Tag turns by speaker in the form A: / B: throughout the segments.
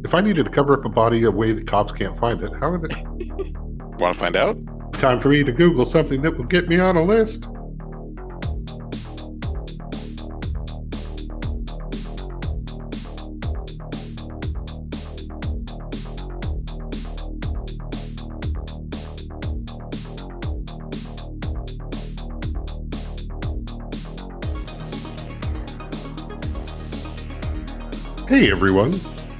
A: If I needed to cover up a body a way that cops can't find it, how would it?
B: Want to find out?
A: Time for me to Google something that will get me on a list. Hey everyone,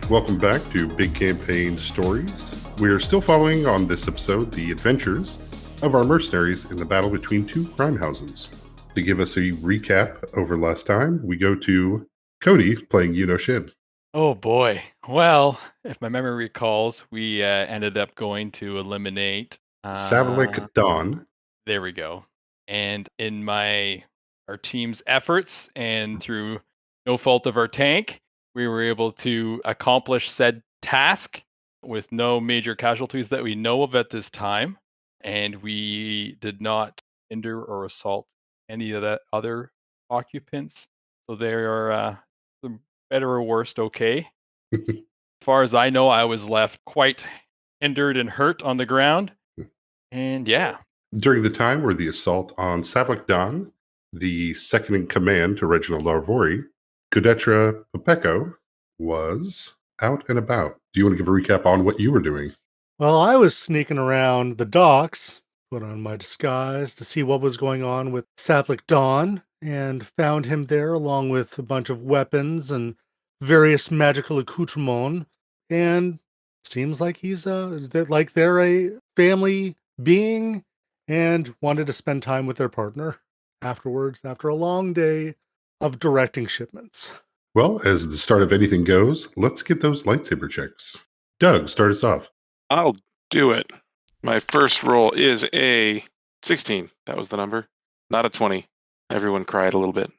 A: welcome back to Big Campaign Stories. We are still following on this episode the adventures of our mercenaries in the battle between two crime houses. To give us a recap over last time, we go to Cody playing Yuno Shin.
C: Oh boy. Well, if my memory recalls, we ended up going to eliminate
A: Savalik Dawn.
C: There we go. And in our team's efforts and through no fault of our tank, we were able to accomplish said task with no major casualties that we know of at this time. And we did not hinder or assault any of the other occupants. So they are the better or worst okay. As far as I know, I was left quite hindered and hurt on the ground. And yeah.
A: During the time where the assault on Savlik Dawn, the second in command to Reginald Arvorri, Kudetra Popeko was out and about. Do you want to give a recap on what you were doing?
D: Well, I was sneaking around the docks, put on my disguise to see what was going on with Savlik Dawn, and found him there along with a bunch of weapons and various magical accoutrements. And seems like they're a family being, and wanted to spend time with their partner afterwards after a long day of directing shipments.
A: Well, as the start of anything goes, let's get those lightsaber checks. Doug, start us off.
B: I'll do it. My first roll is a 16. That was the number. Not a 20. Everyone cried a little bit.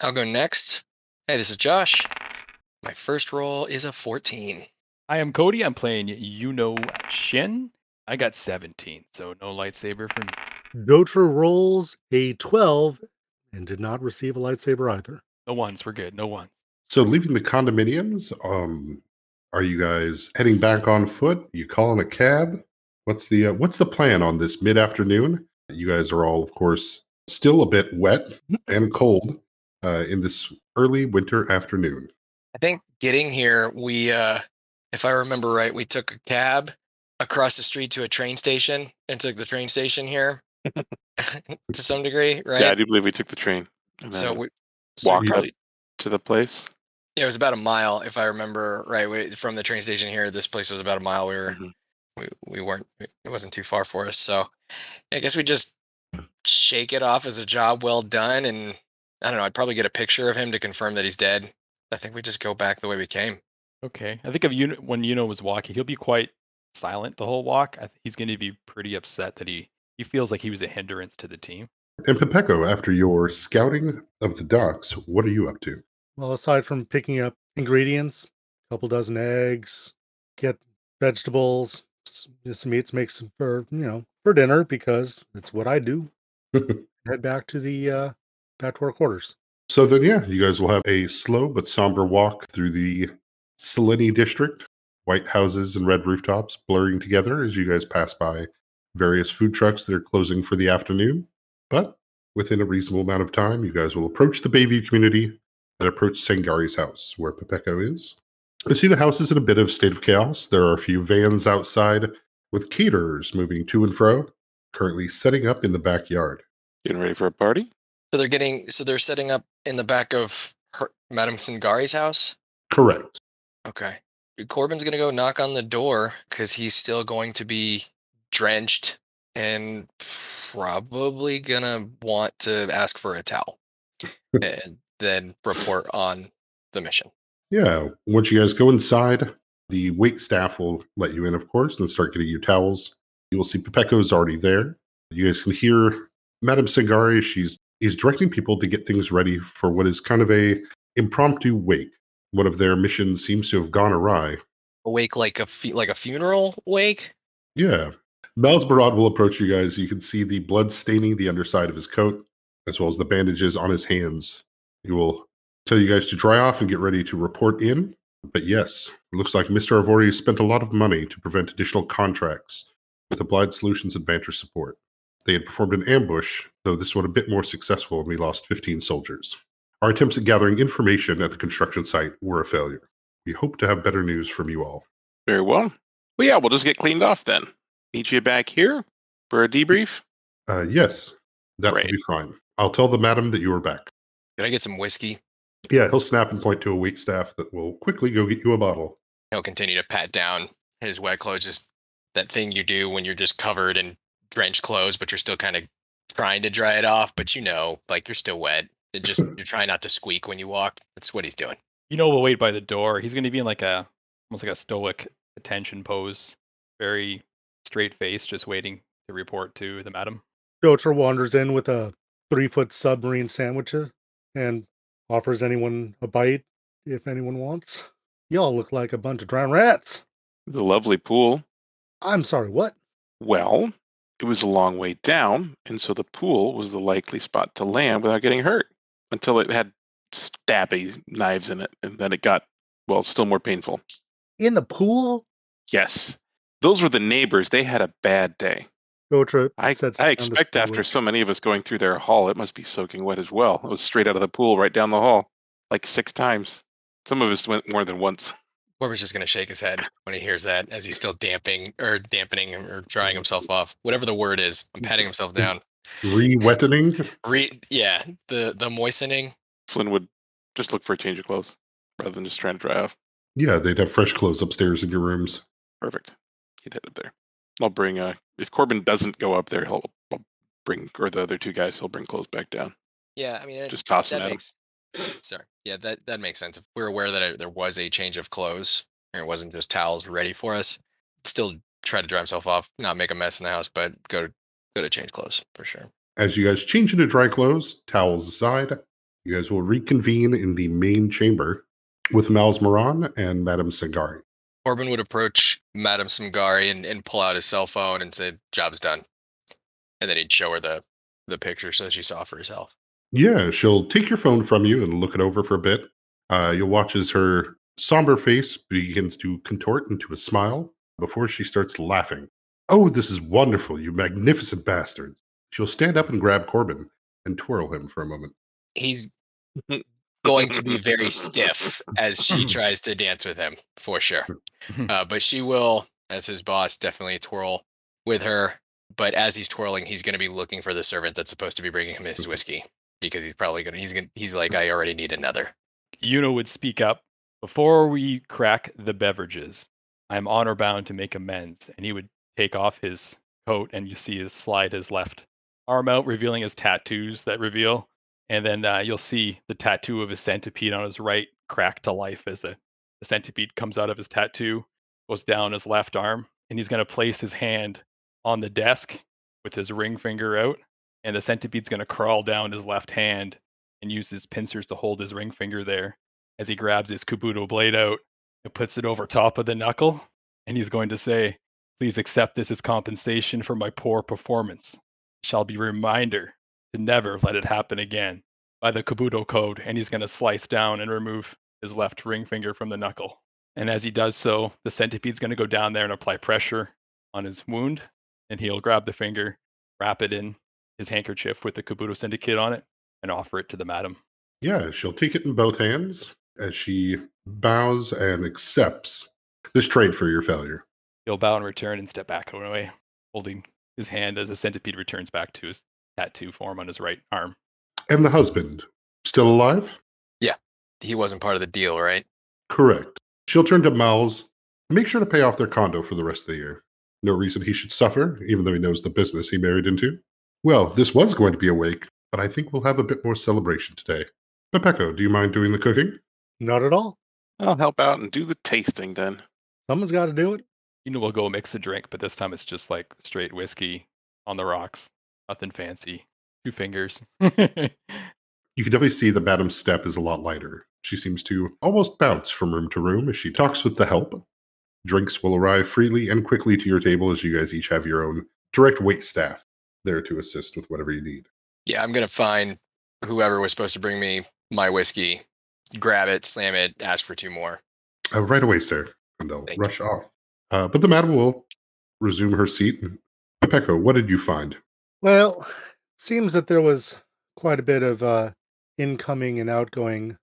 E: I'll go next. Hey, this is Josh. My first roll is a 14.
C: I am Cody. I'm playing Yuno Shin. I got 17, so no lightsaber for me.
D: Dotra rolls a 12 and did not receive a lightsaber either.
C: No ones. We're good. No ones.
A: So leaving the condominiums, are you guys heading back on foot? You calling a cab? What's the plan on this mid-afternoon? You guys are all, of course, still a bit wet and cold in this early winter afternoon.
E: I think getting here, we, if I remember right, we took a cab across the street to a train station and took the train station here to some degree, right?
B: Yeah, I do believe we took the train. And
E: So
B: then
E: we
B: walked
E: probably,
B: up to the place.
E: yeah, it was about a mile, if I remember right. From the train station here, this place was about a mile. We weren't, it wasn't too far for us. So I guess we just shake it off as a job well done. And I don't know, I'd probably get a picture of him to confirm that he's dead. I think we just go back the way we came.
C: Okay. I think when Yuno was walking, he'll be quite silent the whole walk. He's going to be pretty upset that he feels like he was a hindrance to the team.
A: And Popeko, after your scouting of the docks, what are you up to?
D: Well, aside from picking up ingredients, a couple dozen eggs, get vegetables, some meats, make some for dinner because it's what I do. Head back to our quarters.
A: So then, yeah, you guys will have a slow but somber walk through the Selene district. White houses and red rooftops blurring together as you guys pass by various food trucks that are closing for the afternoon. But within a reasonable amount of time, you guys will approach the Bayview community and approach Sangari's house, where Popeko is. You see the house is in a bit of state of chaos. There are a few vans outside with caterers moving to and fro, currently setting up in the backyard.
B: Getting ready for a party?
E: So they're setting up in the back of Madame Sangari's house?
A: Correct.
E: Okay. Corbin's going to go knock on the door because he's still going to be drenched and probably going to want to ask for a towel and then report on the mission.
A: Yeah, once you guys go inside, the wait staff will let you in, of course, and start getting you towels. You will see Popeko's already there. You guys can hear Madame Sangari. She's directing people to get things ready for what is kind of a impromptu wake. One of their missions seems to have gone awry.
E: A wake like a funeral wake?
A: Yeah. Malzbarad will approach you guys. You can see the blood staining the underside of his coat, as well as the bandages on his hands. He will tell you guys to dry off and get ready to report in. But yes, it looks like Mr. Arvorri spent a lot of money to prevent additional contracts with Applied Solutions Advantage support. They had performed an ambush, though this one a bit more successful, and we lost 15 soldiers. Our attempts at gathering information at the construction site were a failure. We hope to have better news from you all.
B: Very well. Well, yeah, we'll just get cleaned off then. Meet you back here for a debrief.
A: Yes, that
B: Great.
A: will be fine. I'll tell the madam that you are back.
E: Can I get some whiskey?
A: Yeah, he'll snap and point to a waitstaff that will quickly go get you a bottle.
E: He'll continue to pat down his wet clothes, just that thing you do when you're just covered in drenched clothes, but you're still kind of trying to dry it off, but like you're still wet. You're trying not to squeak when you walk. That's what he's doing.
C: We'll wait by the door. He's going to be in almost like a stoic attention pose, very straight face, just waiting to report to the madam.
D: Dotra wanders in with a 3-foot submarine sandwich and offers anyone a bite if anyone wants. Y'all look like a bunch of drowned rats.
B: It was a lovely pool.
D: I'm sorry, what?
B: Well, it was a long way down, and so the pool was the likely spot to land without getting hurt until it had stabby knives in it, and then it got, still more painful.
D: In the pool?
B: Yes. Those were the neighbors. They had a bad day.
D: Dotra
B: I expect after so many of us going through their hall, it must be soaking wet as well. It was straight out of the pool right down the hall, like 6 times. Some of us went more than once.
E: Corber's just going to shake his head when he hears that, as he's still dampening or drying himself off. Whatever the word is, I'm patting himself down.
A: Re-wettening?
E: Yeah, the moistening.
B: Flynn would just look for a change of clothes rather than just trying to dry off.
A: Yeah, they'd have fresh clothes upstairs in your rooms.
B: Perfect. He'd head up there. I'll bring, if Corbin doesn't go up there, I'll bring, or the other 2 guys, he'll bring clothes back down.
E: Yeah, I mean,
B: just toss them at him.
E: Sorry. Yeah, that makes sense. If we're aware that there was a change of clothes, and it wasn't just towels ready for us, still try to dry himself off, not make a mess in the house, but go to change clothes for sure.
A: As you guys change into dry clothes, towels aside, you guys will reconvene in the main chamber with Mal's Moran and Madame Sangari.
E: Corbin would approach Madame Sangari and pull out his cell phone and say, "Job's done," and then he'd show her the picture so she saw for herself.
A: Yeah, she'll take your phone from you and look it over for a bit. You'll watch as her somber face begins to contort into a smile before she starts laughing. "Oh, this is wonderful, you magnificent bastards." She'll stand up and grab Corbin and twirl him for a moment.
E: He's going to be very stiff as she tries to dance with him, for sure. But she will, as his boss, definitely twirl with her. But as he's twirling, he's going to be looking for the servant that's supposed to be bringing him his whiskey, because he's probably he's like, "I already need another."
C: Yuno would speak up. "Before we crack the beverages, I'm honor bound to make amends." And he would take off his coat, and you see his slide his left arm out, revealing his tattoos that reveal. And then you'll see the tattoo of his centipede on his right crack to life as the centipede comes out of his tattoo, goes down his left arm, and he's going to place his hand on the desk with his ring finger out, and the centipede's going to crawl down his left hand and use his pincers to hold his ring finger there as he grabs his kabuto blade out and puts it over top of the knuckle, and he's going to say, "Please accept this as compensation for my poor performance. It shall be a reminder to never let it happen again," by the kabuto code, and he's going to slice down and remove his left ring finger from the knuckle. And as he does so, the centipede's going to go down there and apply pressure on his wound, and he'll grab the finger, wrap it in his handkerchief with the kabuto syndicate on it, and offer it to the madam.
A: Yeah, she'll take it in both hands as she bows and accepts this trade for your failure.
C: He'll bow in return and step back away, holding his hand as the centipede returns back to his tattoo form on his right arm.
A: And the husband, still alive?
E: Yeah, he wasn't part of the deal, right?
A: Correct. She'll turn to Miles and make sure to pay off their condo for the rest of the year. No reason he should suffer, even though he knows the business he married into. Well, this was going to be a wake, but I think we'll have a bit more celebration today. Pepeko, do you mind doing the cooking?
D: Not at all.
B: I'll help out and do the tasting then.
D: Someone's got to do it.
C: We'll go mix a drink, but this time it's just like straight whiskey on the rocks. Nothing fancy. 2 fingers.
A: You can definitely see the madam's step is a lot lighter. She seems to almost bounce from room to room as she talks with the help. Drinks will arrive freely and quickly to your table as you guys each have your own direct wait staff there to assist with whatever you need.
E: Yeah, I'm going to find whoever was supposed to bring me my whiskey, grab it, slam it, ask for 2 more.
A: Right away, sir. And they'll
E: Thank you.
A: rush off. But the madam will resume her seat. And Pepeko, what did you find?
D: Well, seems that there was quite a bit of incoming and outgoing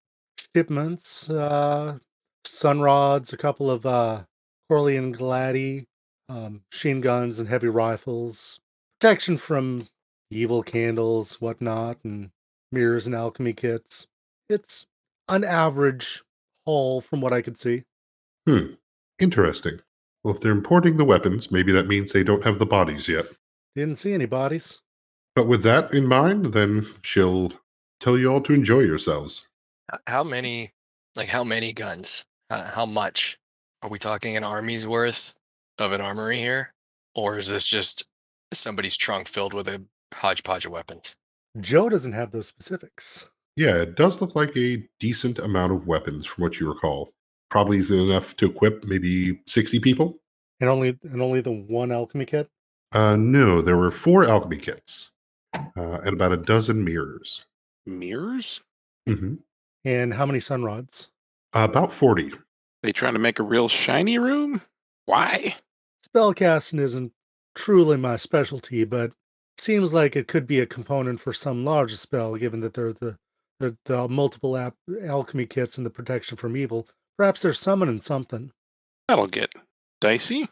D: shipments. Sunrods, a couple of Corleone Glady, machine guns and heavy rifles, protection from evil candles, whatnot, and mirrors and alchemy kits. It's an average haul from what I could see.
A: Interesting. Well, if they're importing the weapons, maybe that means they don't have the bodies yet.
D: Didn't see any bodies.
A: But with that in mind, then she'll tell you all to enjoy yourselves.
E: How many, how many guns? How much? Are we talking an army's worth of an armory here? Or is this just somebody's trunk filled with a hodgepodge of weapons?
D: Joe doesn't have those specifics.
A: Yeah, it does look like a decent amount of weapons from what you recall. Probably is enough to equip maybe 60 people.
D: And only the one alchemy kit?
A: No, there were 4 alchemy kits and about a dozen mirrors.
B: Mirrors?
A: hmm
D: And how many sunrods?
A: About 40.
B: They trying to make a real shiny room? Why?
D: Spellcasting isn't truly my specialty, but seems like it could be a component for some larger spell, given that there are the multiple alchemy kits and the protection from evil. Perhaps they're summoning something.
B: That'll get dicey.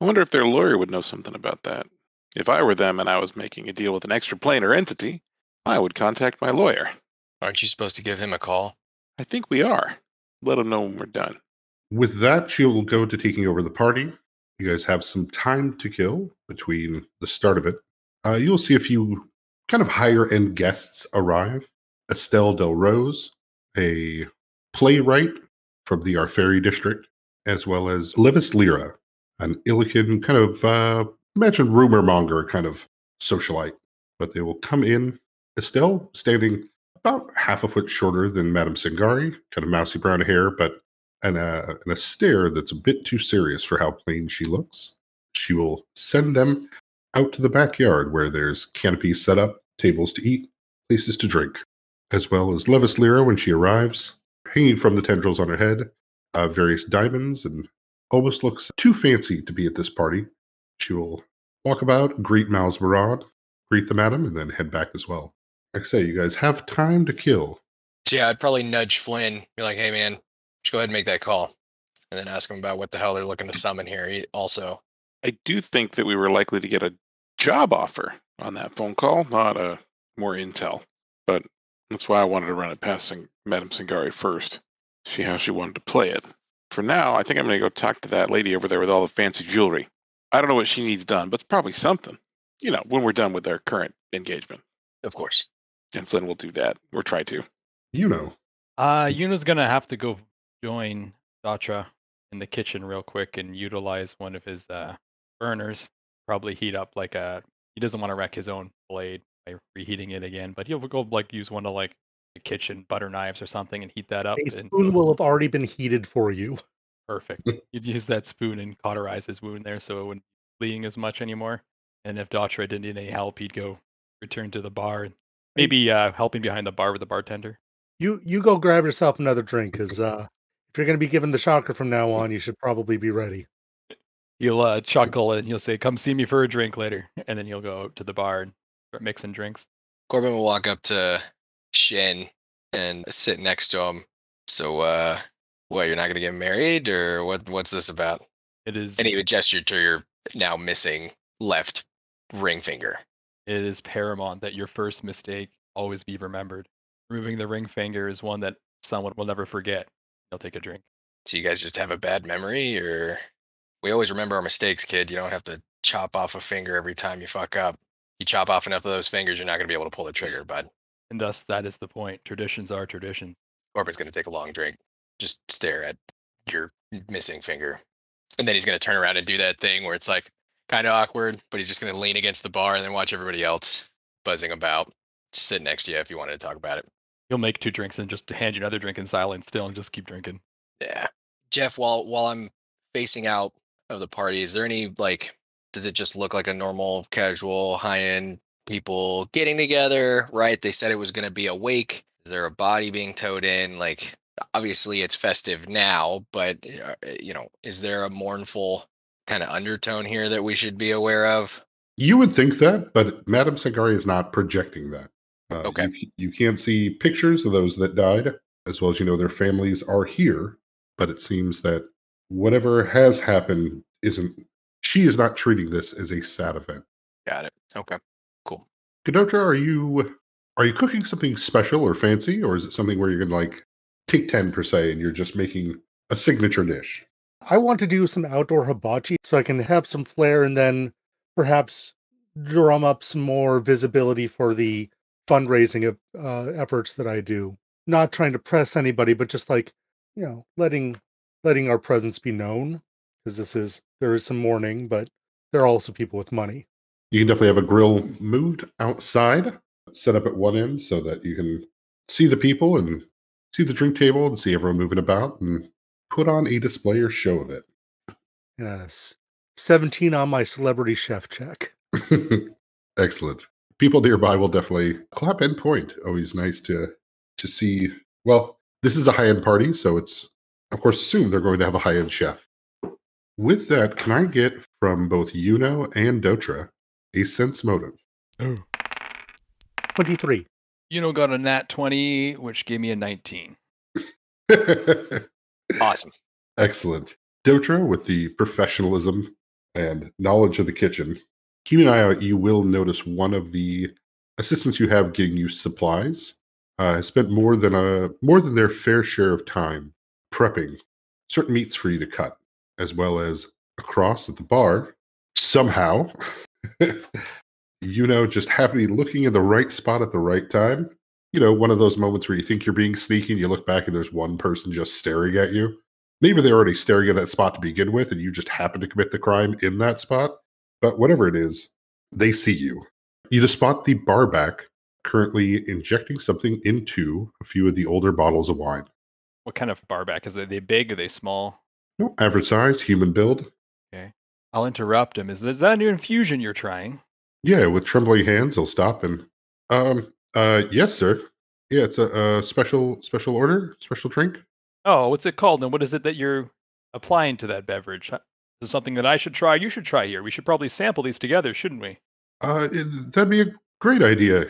B: I wonder if their lawyer would know something about that. If I were them and I was making a deal with an extraplanar entity, I would contact my lawyer.
E: Aren't you supposed to give him a call?
B: I think we are. Let him know when we're done.
A: With that, she will go to taking over the party. You guys have some time to kill between the start of it. You'll see a few kind of higher end guests arrive. Estelle Del Rose, a playwright from the Arvorri district, as well as Livis Lyra, an Illican kind of, imagine rumor monger kind of socialite. But they will come in. Estelle standing about half a foot shorter than Madame Singari, kind of mousy brown hair, but and a stare that's a bit too serious for how plain she looks. She will send them out to the backyard where there's canopies set up, tables to eat, places to drink, as well as Levis Lyra when she arrives, hanging from the tendrils on her head, various diamonds, and almost looks too fancy to be at this party. She will walk about, greet Mal's Marad, greet the madam, and then head back as well. Like I say, you guys have time to kill.
E: So yeah, I'd probably nudge Flynn, be like, hey man, just go ahead and make that call. And then ask him about what the hell they're looking to summon here also.
B: I do think that we were likely to get a job offer on that phone call, not more intel. But that's why I wanted to run it past Madame Singari first, see how she wanted to play it. For now, I think I'm going to go talk to that lady over there with all the fancy jewelry. I don't know what she needs done, but it's probably something. You know, when we're done with our current engagement.
E: Of course.
B: And Flynn will do that, or try to.
A: You know.
C: Yuna's gonna have to go join Datra in the kitchen real quick and utilize one of his burners. Probably heat up he doesn't want to wreck his own blade by reheating it again, but he'll go use one of the kitchen butter knives or something and heat that up.
D: A
C: And
D: spoon will have already been heated for you.
C: perfect. You'd use that spoon and cauterize his wound there so it wouldn't be bleeding as much anymore. And if Datra didn't need any help, he'd go return to the bar, maybe helping behind the bar with the bartender.
D: You go grab yourself another drink, because if you're going to be given the shocker from now on, you should probably be ready.
C: He'll chuckle and he'll say, "Come see me for a drink later," and then he'll go out to the bar and start mixing drinks.
E: Corbin will walk up to Shin and sit next to him. So, what, you're not going to get married, or what's this about?
C: It is.
E: And he would gesture to your now missing left ring finger.
C: It is paramount that your first mistake always be remembered. Removing the ring finger is one that someone will never forget. He'll take a drink.
E: So you guys just have a bad memory, or we always remember our mistakes, kid. You don't have to chop off a finger every time you fuck up. You chop off enough of those fingers, you're not going to be able to pull the trigger, bud.
C: And thus, that is the point. Traditions are traditions.
E: Corbin's going to take a long drink, just stare at your missing finger. And then he's going to turn around and do that thing where it's like kind of awkward, but he's just going to lean against the bar and then watch everybody else buzzing about. Just sit next to you if you wanted to talk about it.
C: He'll make 2 drinks and just hand you another drink in silence still and just keep drinking.
E: Yeah. Jeff, while I'm facing out of the party, is there any, does it just look like a normal, casual, high-end people getting together, right? They said it was going to be a wake. Is there a body being towed in? obviously it's festive now, but is there a mournful kind of undertone here that we should be aware of?
A: You would think that, but Madame Sangari is not projecting that.
E: Okay.
A: You can't see pictures of those that died, as well as their families are here. But it seems that whatever has happened isn't. She is not treating this as a sad event.
E: Got it. Okay. Cool.
A: Kadotra, are you cooking something special or fancy, or is it something where you're gonna take 10 per se, and you're just making a signature dish?
D: I want to do some outdoor hibachi so I can have some flair and then perhaps drum up some more visibility for the fundraising of efforts that I do. Not trying to press anybody, but just letting our presence be known, because there is some mourning, but there are also people with money.
A: You can definitely have a grill moved outside, set up at one end so that you can see the people and see the drink table and see everyone moving about and put on a display or show of it.
D: Yes, 17 on my celebrity chef check.
A: Excellent. People nearby will definitely clap and point. Always nice to see. Well, this is a high end party, so it's of course assumed they're going to have a high end chef. With that, can I get from both Yuno and Dotra a sense motive?
D: 23.
C: Got a nat 20, which gave me a 19.
E: Awesome.
A: Excellent. Dotra, with the professionalism and knowledge of the kitchen, keep an eye out. You will notice one of the assistants you have getting you supplies has spent more than their fair share of time prepping certain meats for you to cut, as well as across at the bar. Somehow, just happen to be looking in the right spot at the right time. One of those moments where you think you're being sneaky and you look back and there's one person just staring at you. Maybe they're already staring at that spot to begin with and you just happen to commit the crime in that spot. But whatever it is, they see you. You just spot the bar back currently injecting something into a few of the older bottles of wine.
C: What kind of barback? Is they big? Are they small?
A: No, average size, human build.
C: Okay. I'll interrupt him. Is that a new infusion you're trying?
A: Yeah, with trembling hands, he'll stop and, yes, sir. Yeah, it's a special order, special drink.
C: Oh, what's it called? And what is it that you're applying to that beverage? Is it something that I should try? You should try here. We should probably sample these together, shouldn't we?
A: That'd be a great idea,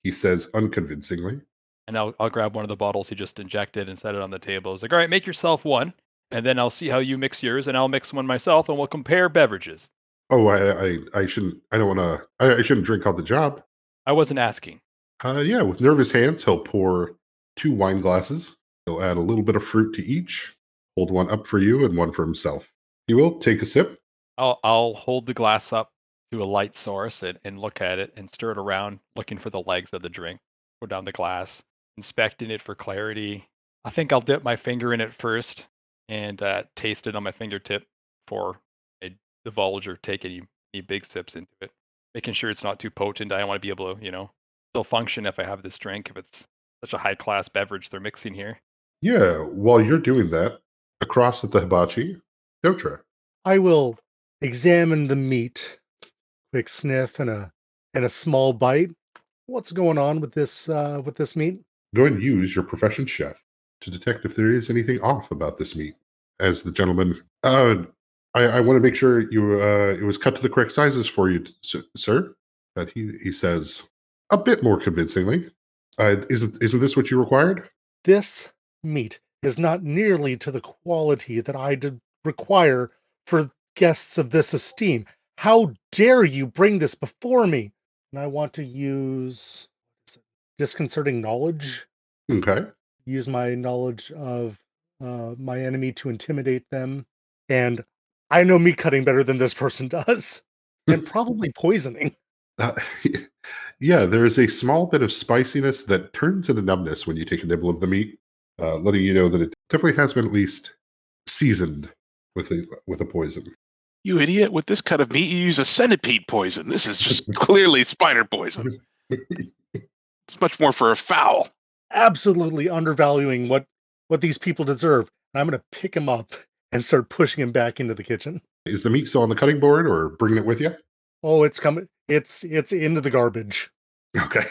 A: he says unconvincingly.
C: And I'll grab one of the bottles he just injected and set it on the table. It's like, all right, make yourself one, and then I'll see how you mix yours, and I'll mix one myself, and we'll compare beverages.
A: Oh, I shouldn't. I don't want to. I shouldn't drink on the job.
C: I wasn't asking.
A: Yeah, with nervous hands, he'll pour 2 wine glasses. He'll add a little bit of fruit to each. Hold one up for you and one for himself. He will take a sip.
C: I'll hold the glass up to a light source and look at it and stir it around, looking for the legs of the drink. Go down the glass, inspecting it for clarity. I think I'll dip my finger in it first and taste it on my fingertip before I divulge or take any big sips into it. Making sure it's not too potent. I don't want to be able to, still function if I have this drink, if it's such a high class beverage they're mixing here.
A: Yeah, while you're doing that, across at the hibachi, Dotra.
D: I will examine the meat. Quick sniff and a small bite. What's going on with this meat?
A: Go ahead and use your profession chef to detect if there is anything off about this meat. As the gentleman, I want to make sure it was cut to the correct sizes for you, sir. But he says a bit more convincingly, isn't this what you required?
D: This meat is not nearly to the quality that I did require for guests of this esteem. How dare you bring this before me? And I want to use disconcerting knowledge.
A: Okay.
D: Use my knowledge of my enemy to intimidate them. And I know meat cutting better than this person does. And probably poisoning.
A: Yeah, there is a small bit of spiciness that turns into numbness when you take a nibble of the meat, letting you know that it definitely has been at least seasoned with a poison.
B: You idiot! With this kind of meat, you use a centipede poison. This is just clearly spider poison. It's much more for a fowl.
D: Absolutely undervaluing what these people deserve. And I'm going to pick him up and start pushing him back into the kitchen.
A: Is the meat still on the cutting board, or bringing it with you?
D: Oh, it's coming. It's into the garbage.
A: Okay.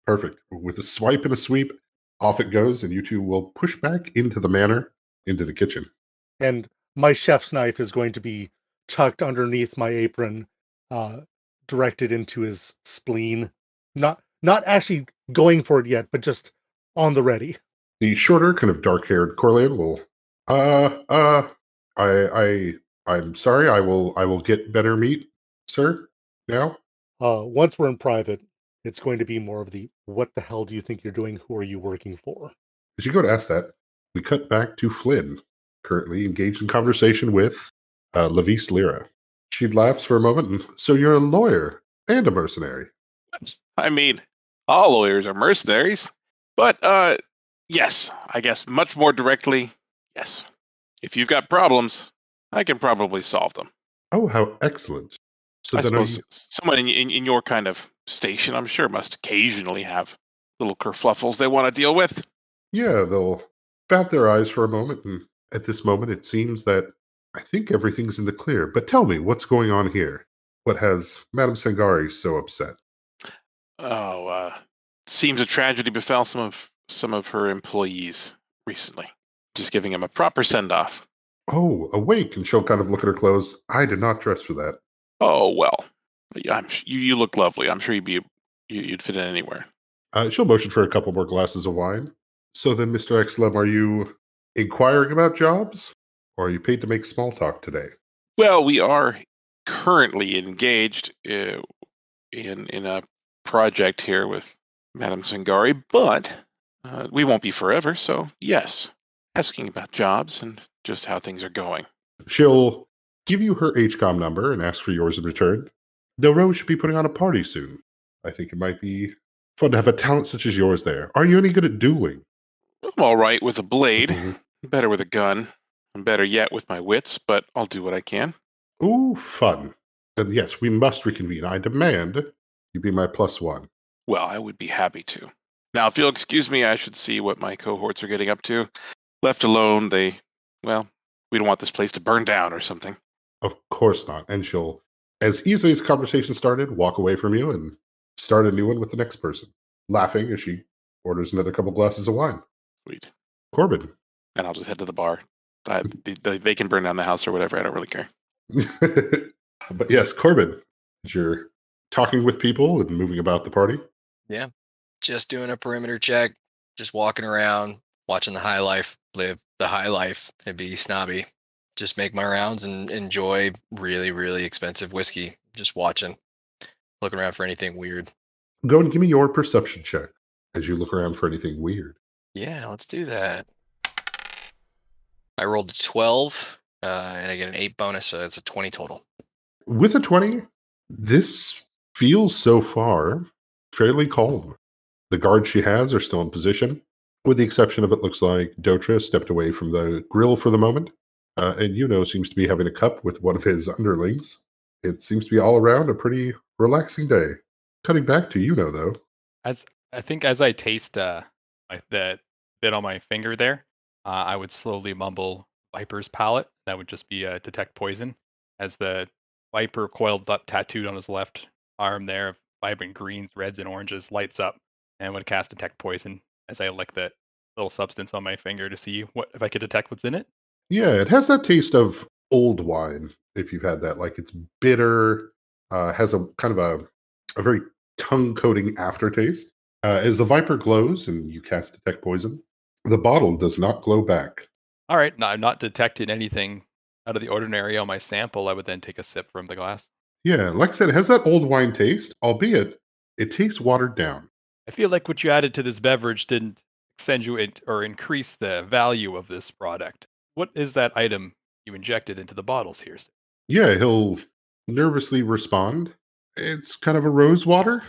A: Perfect. With a swipe and a sweep, Off it goes, and you two will push back into the manor, into the kitchen.
D: And my chef's knife is going to be tucked underneath my apron, directed into his spleen. Not actually going for it yet, but just on the ready.
A: The shorter, kind of dark-haired Corleone will, I'm sorry. I will get better meat, sir. Now,
D: Once we're in private, it's going to be more of the what the hell do you think you're doing? Who are you working for?
A: as you go to ask that, we cut back to Flynn, currently engaged in conversation with Lavis Lyra. She laughs for a moment, and so you're a lawyer and a mercenary.
B: I mean, all lawyers are mercenaries. But yes, I guess much more directly, yes. If you've got problems, I can probably solve them.
A: Oh, how excellent! So
B: I
A: then, are you?
B: suppose someone in your kind of station, I'm sure, must occasionally have little kerfluffles they want to deal with.
A: Yeah, they'll bat their eyes for a moment, and at this moment, it seems that I think everything's in the clear. But tell me, what's going on here? What has Madame Sangari so upset?
B: Oh, seems a tragedy befell some of her employees recently. Just giving them a proper send off.
A: Oh, awake, and she'll kind of look at her clothes. I did not dress for that.
B: Oh well, yeah, you look lovely. I'm sure you'd fit in anywhere.
A: She'll motion for a couple more glasses of wine. So then, Mr. Exlem, are you inquiring about jobs? Or are you paid to make small talk today?
B: Well, we are currently engaged in a project here with Madame Sangari, but we won't be forever. So yes, asking about jobs and just how things are going.
A: She'll give you her HCOM number and ask for yours in return. The Rose should be putting on a party soon. I think it might be fun to have a talent such as yours there. Are you any good at dueling?
B: I'm all right with a blade,
A: Mhm.
B: better with a gun, and better yet with my wits, but I'll do what I can.
A: Ooh, fun. Then yes, we must reconvene. I demand you be my +1.
B: Well, I would be happy to. Now, if you'll excuse me, I should see what my cohorts are getting up to. Left alone, well, we don't want this place to burn down or something.
A: Of course not. And she'll, as easily as conversation started, walk away from you and start a new one with the next person, laughing as she orders another couple glasses of wine.
B: Sweet.
A: Corbin.
B: And I'll just head to the bar. They can burn down the house or whatever. I don't really care.
A: But yes, Corbin, as you're talking with people and moving about the party.
E: Yeah. Just doing a perimeter check, just walking around, watching the high life, live the high life, and be snobby. Just make my rounds and enjoy really, really expensive whiskey. Just watching, looking around for anything weird.
A: Go and give me your perception check as you look around for anything weird.
E: Yeah, let's do that. I rolled a 12, and I get an 8 bonus, so that's a 20 total.
A: With a 20, this feels so far fairly calm. The guards she has are still in position, with the exception of it looks like Dotra stepped away from the grill for the moment, and Yuno seems to be having a cup with one of his underlings. It seems to be all around a pretty relaxing day. Cutting back to Yuno, though.
C: As I think as I taste the bit on my finger there, I would slowly mumble Viper's palate. That would just be detect poison, as the Viper coiled up tattooed on his left arm there of vibrant greens, reds, and oranges lights up and would cast detect poison as I lick that little substance on my finger to see what if I could detect what's in it.
A: Yeah, it has that taste of old wine, if you've had that. Like it's bitter, has a kind of a very tongue coating aftertaste. As the Viper glows and you cast Detect Poison, the bottle does not glow back.
C: All right, no, I'm not detecting anything out of the ordinary on my sample. I would then take a sip from the glass.
A: Yeah, like I said, it has that old wine taste, albeit it tastes watered down.
C: I feel like what you added to this beverage didn't accentuate or increase the value of this product. What is that item you injected into the bottles here?
A: Yeah, he'll nervously respond. It's kind of a rose water,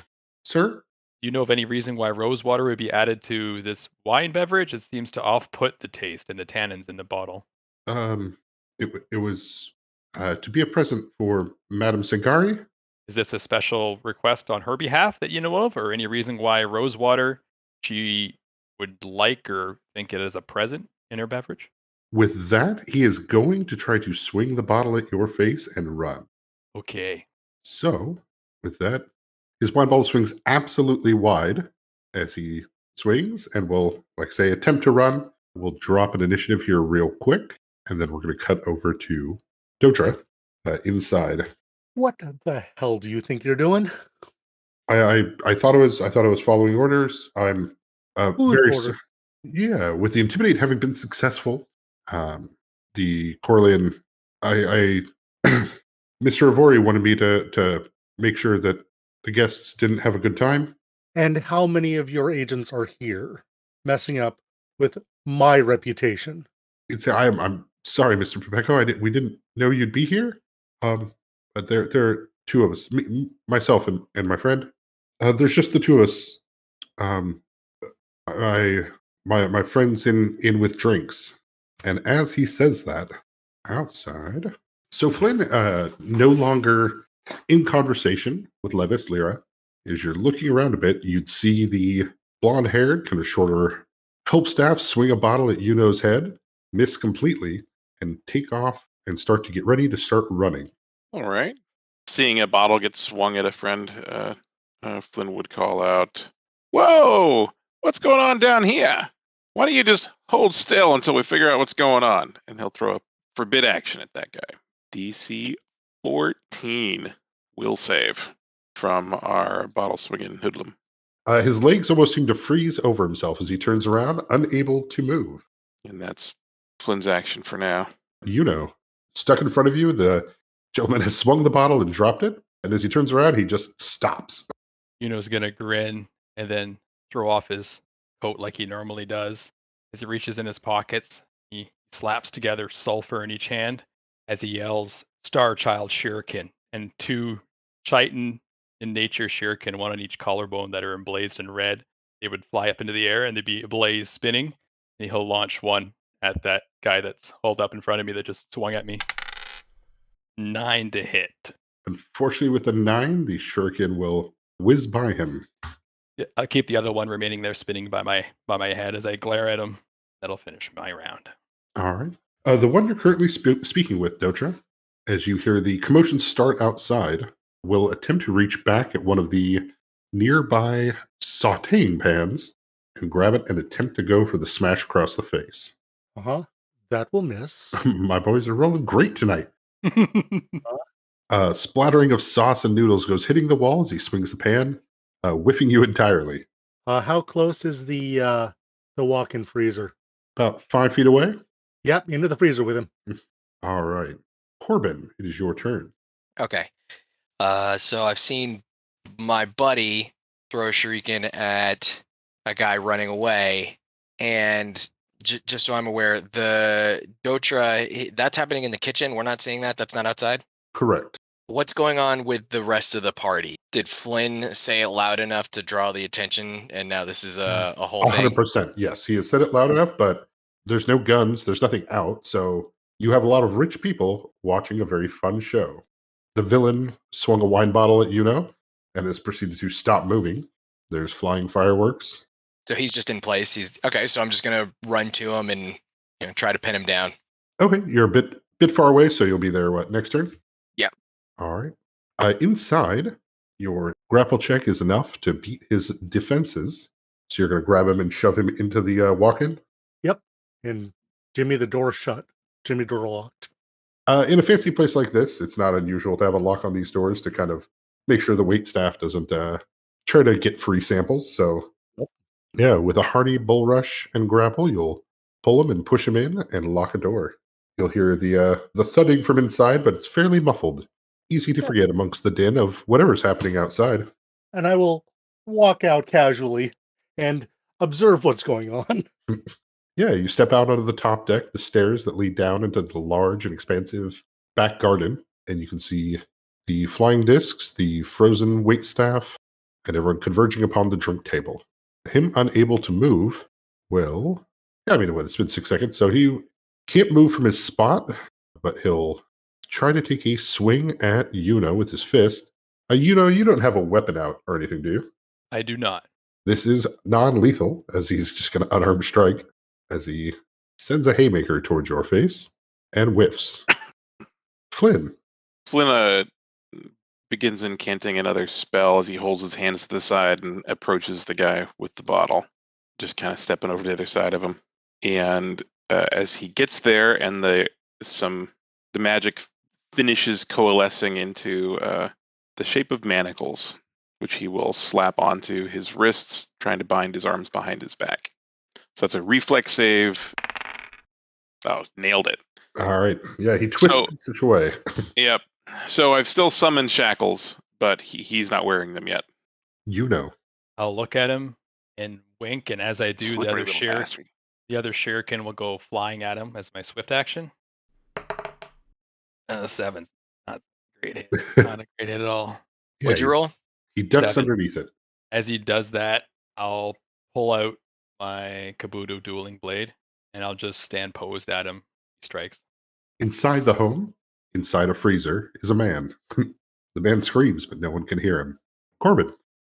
A: sir.
C: Do you know of any reason why rose water would be added to this wine beverage? It seems to off-put the taste and the tannins in the bottle.
A: Um, it was to be a present for Madame Sangari.
C: Is this a special request on her behalf that you know of, or any reason why rose water she would like or think it as a present in her beverage?
A: With that, he is going to try to swing the bottle at your face and run.
C: Okay.
A: So, with that, his wine bottle swings absolutely wide as he swings and will, like say, attempt to run. We'll drop an initiative here real quick, and then we're going to cut over to Dotra inside.
D: What the hell do you think you're doing?
A: I thought I was following orders. I'm
D: Whose
A: very
D: order?
A: yeah. With the intimidate having been successful, the Corlean, I Mr. Arvorri wanted me to make sure that the guests didn't have a good time.
D: And how many of your agents are here, messing up with my reputation?
A: I'm sorry, Mr. Pepeko. We didn't know you'd be here. But there are two of us, myself and my friend. There's just the two of us. Um, my friend's in with drinks, and as he says that, outside. So Flynn, no longer in conversation with Levis Lyra. As you're looking around a bit, you'd see the blonde-haired, kind of shorter help staff swing a bottle at Yuno's head, miss completely, and take off and start to get ready to start running.
B: All right. Seeing a bottle get swung at a friend, Flynn would call out, "Whoa! What's going on down here? Why don't you just hold still until we figure out what's going on?" And he'll throw a forbid action at that guy. DC 14 will save from our bottle swinging hoodlum.
A: His legs almost seem to freeze over himself as he turns around, unable to move.
B: And that's Flynn's action for now.
A: Yuno, stuck in front of you, the gentleman has swung the bottle and dropped it, and as he turns around, he just stops.
C: Yuno's gonna grin and then throw off his coat like he normally does. As he reaches in his pockets, he slaps together sulfur in each hand as he yells, "Star Child Shuriken," and two chitin in nature shuriken, one on each collarbone, that are emblazed in red. They would fly up into the air and they'd be ablaze spinning. And he'll launch one at that guy that's hauled up in front of me that just swung at me. 9 to hit.
A: Unfortunately, with a 9, the shuriken will whiz by him.
C: Yeah, I'll keep the other one remaining there spinning by my head as I glare at him. That'll finish my round.
A: All right. The one you're currently speaking with, Dotra, as you hear the commotion start outside, will attempt to reach back at one of the nearby sauteing pans and grab it and attempt to go for the smash across the face.
D: That will miss.
A: My boys are rolling great tonight. Splattering of sauce and noodles goes hitting the wall as he swings the pan, whiffing you entirely.
D: How close is the walk-in freezer?
A: About 5 feet away.
D: Yep, into the freezer with him.
A: All right. Corbin, it is your turn.
E: Okay. So I've seen my buddy throw a shuriken at a guy running away, and just so I'm aware, the Dotra, that's happening in the kitchen. We're not seeing that. That's not outside.
A: Correct.
E: What's going on with the rest of the party? Did Flynn say it loud enough to draw the attention, and now this is a whole thing?
A: 100%. Yes, he has said it loud enough, but there's no guns. There's nothing out. So you have a lot of rich people watching a very fun show. The villain swung a wine bottle at Yuno and has proceeded to stop moving. There's flying fireworks.
E: So he's just in place. He's okay. So I'm just gonna run to him and try to pin him down.
A: Okay, you're a bit far away, so you'll be there. What, next turn?
E: Yeah.
A: All right. Inside, your grapple check is enough to beat his defenses. So you're going to grab him and shove him into the walk-in.
D: Yep. And Jimmy, the door shut. Jimmy, door locked.
A: In a fancy place like this, it's not unusual to have a lock on these doors to kind of make sure the wait staff doesn't try to get free samples. So, yeah, with a hearty bull rush and grapple, you'll pull him and push him in and lock a door. You'll hear the thudding from inside, but it's fairly muffled. Easy to forget amongst the din of whatever's happening outside.
D: And I will walk out casually and observe what's going on.
A: Yeah, you step out onto the top deck, the stairs that lead down into the large and expansive back garden, and you can see the flying discs, the frozen waitstaff, and everyone converging upon the drink table. Him unable to move, well, yeah, I mean, it's been 6 seconds, so he can't move from his spot, but he'll try to take a swing at Yuno with his fist. Yuno, you don't have a weapon out or anything, do you?
C: I do not.
A: This is non-lethal, as he's just going to unarmed strike, as he sends a haymaker towards your face and whiffs. Flynn
B: begins incanting another spell as he holds his hands to the side and approaches the guy with the bottle. just kind of stepping over to the other side of him. And as he gets there, and the magic finishes coalescing into the shape of manacles, which he will slap onto his wrists, trying to bind his arms behind his back. So that's a reflex save. Oh, nailed it.
A: All right. Yeah, he twists in such a way.
B: Yep. So I've still summoned shackles, but he's not wearing them yet.
A: You know.
C: I'll look at him and wink, and as I do,
B: Slippery little bastard.
C: the other shuriken will go flying at him as my swift action. 7. Not a great hit. Not a great hit at all.
A: Yeah,
E: What'd you roll?
A: He ducks
C: 7.
A: underneath it.
C: As he does that, I'll pull out my Kabuto dueling blade, and I'll just stand posed at him. He strikes.
A: Inside the home, inside a freezer, is a man. The man screams, but no one can hear him. Corbin.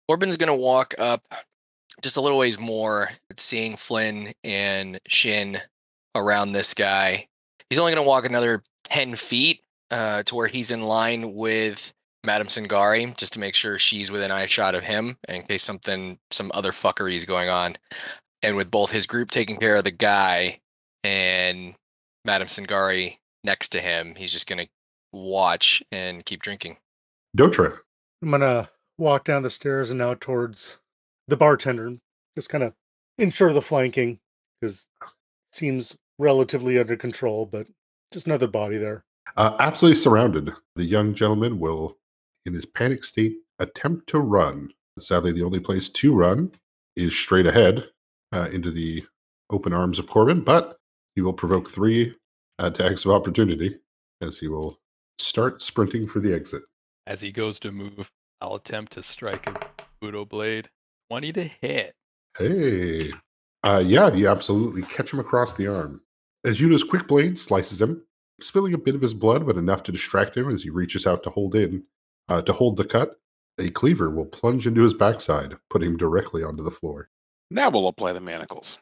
E: Corbin's going to walk up just a little ways more, seeing Flynn and Shin around this guy. He's only going to walk another 10 feet to where he's in line with Madame Sangari, just to make sure she's within eye shot of him in case some other fuckery is going on. And with both his group taking care of the guy and Madame Sangari next to him, he's just going to watch and keep drinking.
A: Dotra.
D: I'm going to walk down the stairs and out towards the bartender. Just kind of ensure the flanking, because it seems relatively under control, but just another body there.
A: Absolutely surrounded. The young gentleman will, in his panic state, attempt to run. Sadly, the only place to run is straight ahead into the open arms of Corbin, but he will provoke 3 attacks of opportunity as he will start sprinting for the exit.
C: As he goes to move, I'll attempt to strike a Kabuto blade. 20 to hit.
A: Hey. Yeah, you absolutely catch him across the arm. As Yuna's quick blade slices him, spilling a bit of his blood, but enough to distract him as he reaches out to hold the cut. A cleaver will plunge into his backside, putting him directly onto the floor.
B: Now we'll apply the manacles.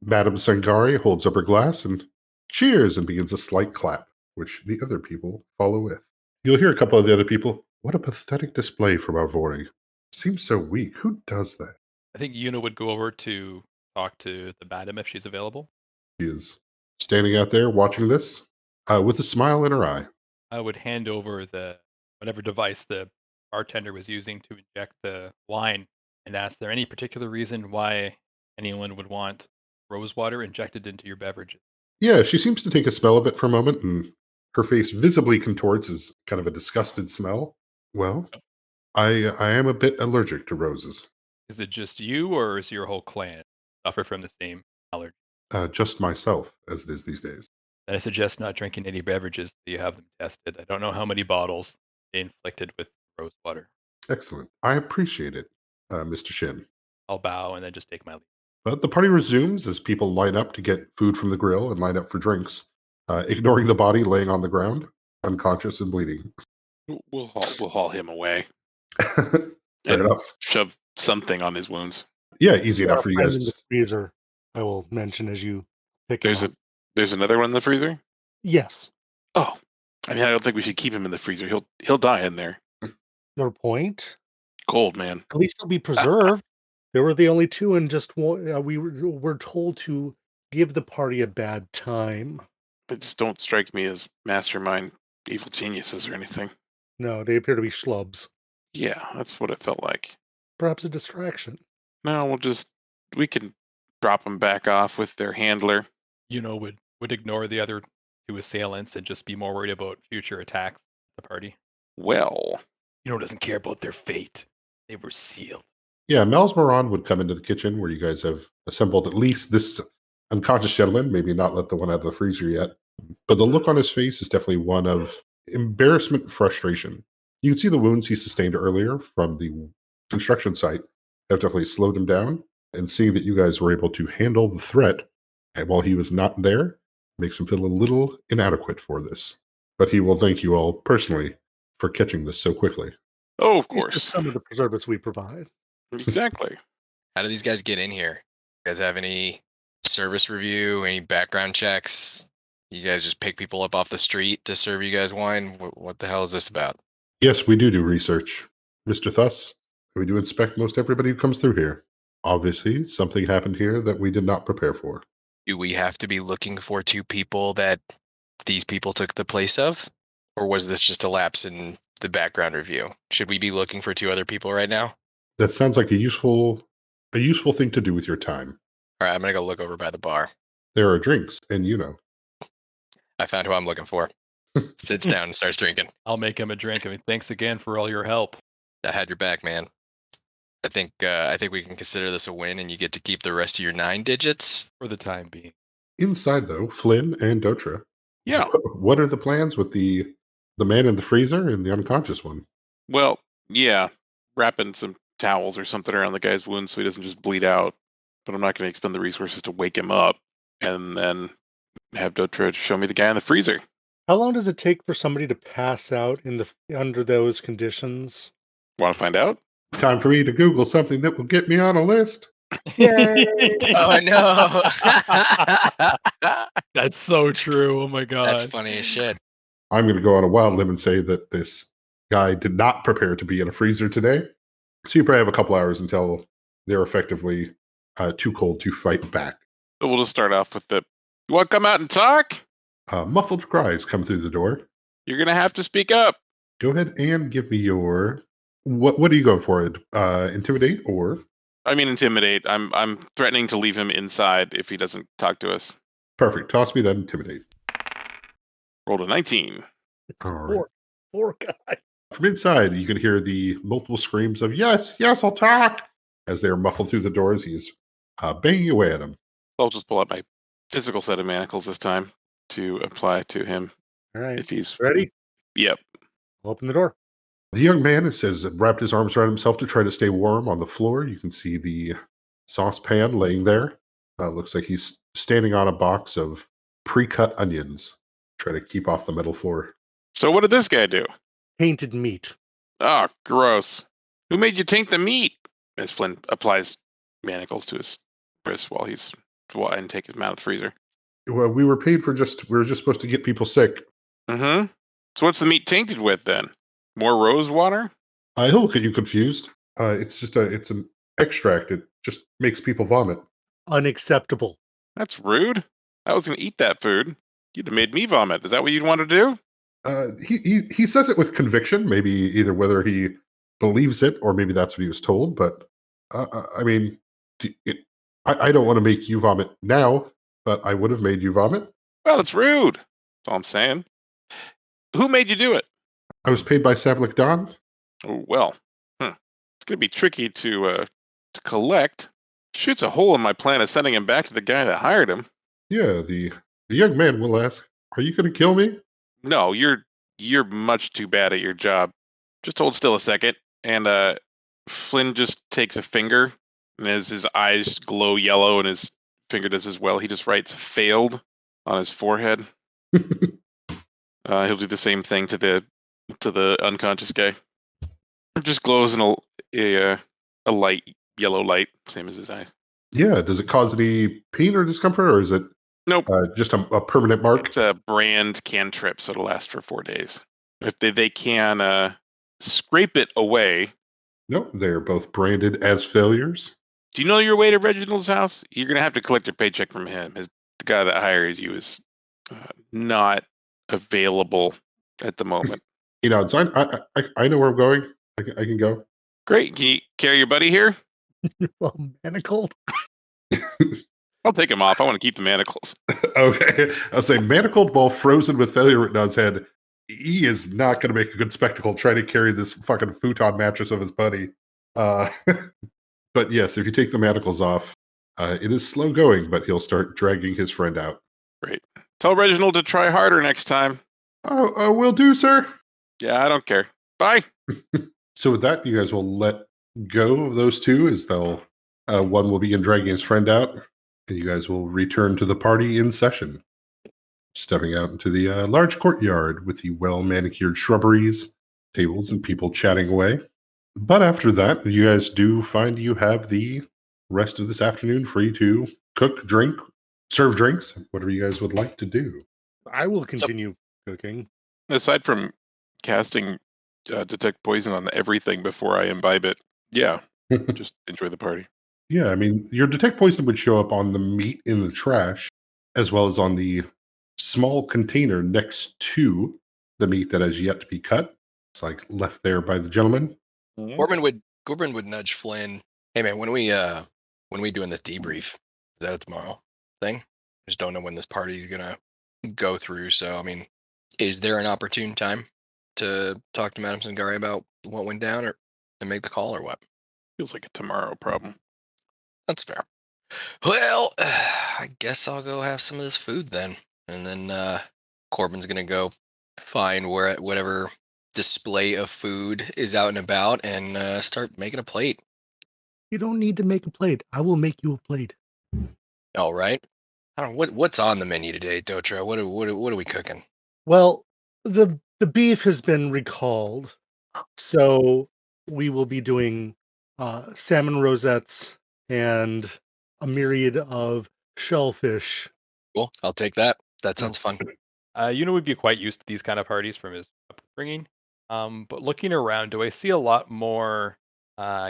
A: Madame Sangari holds up her glass and cheers and begins a slight clap, which the other people follow with. You'll hear a couple of the other people. What a pathetic display from Arvorri. Seems so weak. Who does that?
C: I think Yuna would go over to talk to the madam if she's available.
A: She is standing out there watching this with a smile in her eye.
C: I would hand over whatever device the bartender was using to inject the wine and ask there any particular reason why anyone would want rose water injected into your beverages.
A: Yeah, she seems to take a smell of it for a moment, and her face visibly contorts as kind of a disgusted smell. Well, I am a bit allergic to roses.
C: Is it just you, or is your whole clan suffer from the same allergy?
A: Just myself, as it is these days.
C: Then I suggest not drinking any beverages until you have them tested. I don't know how many bottles they inflicted with rose water.
A: Excellent. I appreciate it, Mr. Shin.
C: I'll bow and then just take my leave.
A: But the party resumes as people line up to get food from the grill and line up for drinks, ignoring the body laying on the ground, unconscious and bleeding.
B: We'll haul him away.
A: Fair enough.
B: Shove something on his wounds.
A: Yeah, easy enough for you guys.
D: In the freezer, I will mention as you pick him up.
B: There's another one in the freezer?
D: Yes.
B: Oh. I mean, I don't think we should keep him in the freezer. He'll die in there.
D: No point.
B: Cold, man.
D: At least he'll be preserved. There were the only 2, and just we were told to give the party a bad time.
B: But just don't strike me as mastermind evil geniuses or anything.
D: No, they appear to be schlubs.
B: Yeah, that's what it felt like.
D: Perhaps a distraction.
B: No, we can drop them back off with their handler.
C: Would ignore the other 2 assailants and just be more worried about future attacks at the party.
B: Well,
C: doesn't care about their fate. They were sealed.
A: Yeah, Mel's Moran would come into the kitchen where you guys have assembled at least this unconscious gentleman, maybe not let the one out of the freezer yet. But the look on his face is definitely one of embarrassment and frustration. You can see the wounds he sustained earlier from the construction site have definitely slowed him down. And seeing that you guys were able to handle the threat and while he was not there makes him feel a little inadequate for this. But he will thank you all personally for catching this so quickly.
B: Oh, of
D: It's just
B: course.
D: some of the preservatives we provide.
B: Exactly.
E: How do these guys get in here? You guys have any service review, any background checks? You guys just pick people up off the street to serve you guys wine? What the hell is this about?
A: Yes, we do research. Mr. Thuss, we do inspect most everybody who comes through here. Obviously, something happened here that we did not prepare for.
E: Do we have to be looking for 2 people that these people took the place of? Or was this just a lapse in the background review? Should we be looking for 2 other people right now?
A: That sounds like a useful thing to do with your time.
E: All right, I'm going to go look over by the bar.
A: There are drinks, and you know.
E: I found who I'm looking for. Sits down and starts drinking.
C: I'll make him a drink. I mean, thanks again for all your help.
E: I had your back, man. I think we can consider this a win, and you get to keep the rest of your 9 digits.
C: For the time being.
A: Inside, though, Flynn and Dotra.
B: Yeah.
A: What are the plans with the man in the freezer and the unconscious one?
B: Well, yeah, wrapping some towels or something around the guy's wound so he doesn't just bleed out. But I'm not going to expend the resources to wake him up and then have Dotra show me the guy in the freezer.
D: How long does it take for somebody to pass out under those conditions?
B: Want to find out?
A: Time for me to Google something that will get me on a list.
D: Yay!
E: Oh no!
C: That's so true. Oh my god.
E: That's funny as shit.
A: I'm going to go on a wild limb and say that this guy did not prepare to be in a freezer today. So you probably have a couple hours until they're effectively too cold to fight back.
B: So we'll just start off with the, you want to come out and talk?
A: Muffled cries come through the door.
B: You're going to have to speak up.
A: Go ahead and give me your... What are you going for? Intimidate or...
B: I mean, intimidate. I'm threatening to leave him inside if he doesn't talk to us.
A: Perfect. Toss me that intimidate.
B: Rolled a 19.
D: It's
A: All right.
D: poor guy.
A: From inside, you can hear the multiple screams of, yes, I'll talk, as they are muffled through the doors. He's banging away at him.
B: I'll just pull out my physical set of manacles this time to apply to him
D: All right.
B: if he's...
D: Ready?
B: Yep.
D: I'll open the door.
A: The young man has wrapped his arms around himself to try to stay warm on the floor. You can see the saucepan laying there. Looks like he's standing on a box of pre-cut onions, trying to keep off the metal floor.
B: So what did this guy do?
D: Painted meat.
B: Oh, gross. Who made you taint the meat? As Flynn applies manacles to his wrist and take him out of the freezer.
A: Well, we were paid for we were just supposed to get people sick.
B: Mm-hmm. So what's the meat tainted with then? More rose water?
A: He'll look at you confused. It's an extract. It just makes people vomit.
D: Unacceptable.
B: That's rude. I was going to eat that food. You'd have made me vomit. Is that what you'd want to do?
A: He says it with conviction, maybe either whether he believes it or maybe that's what he was told. But I mean, I don't want to make you vomit now, but I would have made you vomit.
B: Well, it's rude. That's all I'm saying. Who made you do it?
A: I was paid by Savlik Don.
B: Oh, well. It's going to be tricky to collect. Shoots a hole in my plan of sending him back to the guy that hired him.
A: Yeah, the young man will ask, "Are you going to kill me?"
B: No, you're much too bad at your job. Just hold still a second. And Flynn just takes a finger, and as his eyes glow yellow and his finger does as well, he just writes "failed" on his forehead. He'll do the same thing to the unconscious guy. It just glows in a light yellow light, same as his eyes.
A: Yeah. Does it cause any pain or discomfort, or is it
B: Nope.
A: Just a permanent mark?
B: It's a brand cantrip, so it'll last for 4 days. If they can scrape it away.
A: Nope. They're both branded as failures.
B: Do you know your way to Reginald's house? You're going to have to collect your paycheck from him. The guy that hired you is not available at the moment.
A: So I know where I'm going. I can go.
B: Great. Can you carry your buddy here?
D: Well, manacled.
B: I'll take him off. I want to keep the manacles.
A: Okay. I'll say manacled while frozen with failure written on his head. He is not going to make a good spectacle trying to carry this fucking futon mattress of his buddy. But yes, if you take the manacles off, it is slow going, but he'll start dragging his friend out.
B: Great. Tell Reginald to try harder next time.
A: Oh, will do, sir.
B: Yeah, I don't care. Bye.
A: So with that, you guys will let go of those two, as they'll one will begin dragging his friend out, and you guys will return to the party in session. Stepping out into the large courtyard with the well-manicured shrubberies, tables, and people chatting away. But after that, you guys do find you have the rest of this afternoon free to cook, drink, serve drinks, whatever you guys would like to do.
D: I will continue cooking.
B: Aside from casting detect poison on everything before I imbibe it, yeah, just enjoy the party.
A: Yeah, I mean, your detect poison would show up on the meat in the trash, as well as on the small container next to the meat that has yet to be cut. It's like left there by the gentleman.
E: Corbin would nudge Flynn. Hey man, when we doing this debrief? Is that a tomorrow thing? Just don't know when this party's gonna go through. So I mean, is there an opportune time to talk to Madam Sangari about what went down, or and make the call, or what?
B: Feels like a tomorrow problem.
E: That's fair. Well, I guess I'll go have some of this food then, and then Corbin's gonna go find whatever display of food is out and about and start making a plate.
D: You don't need to make a plate. I will make you a plate.
E: All right. I don't know what's on the menu today, Dotra. What are we cooking?
D: Well, the beef has been recalled, so we will be doing salmon rosettes and a myriad of shellfish.
E: Cool. I'll take that. That sounds fun.
C: Would be quite used to these kind of parties from his upbringing. But looking around, do I see a lot more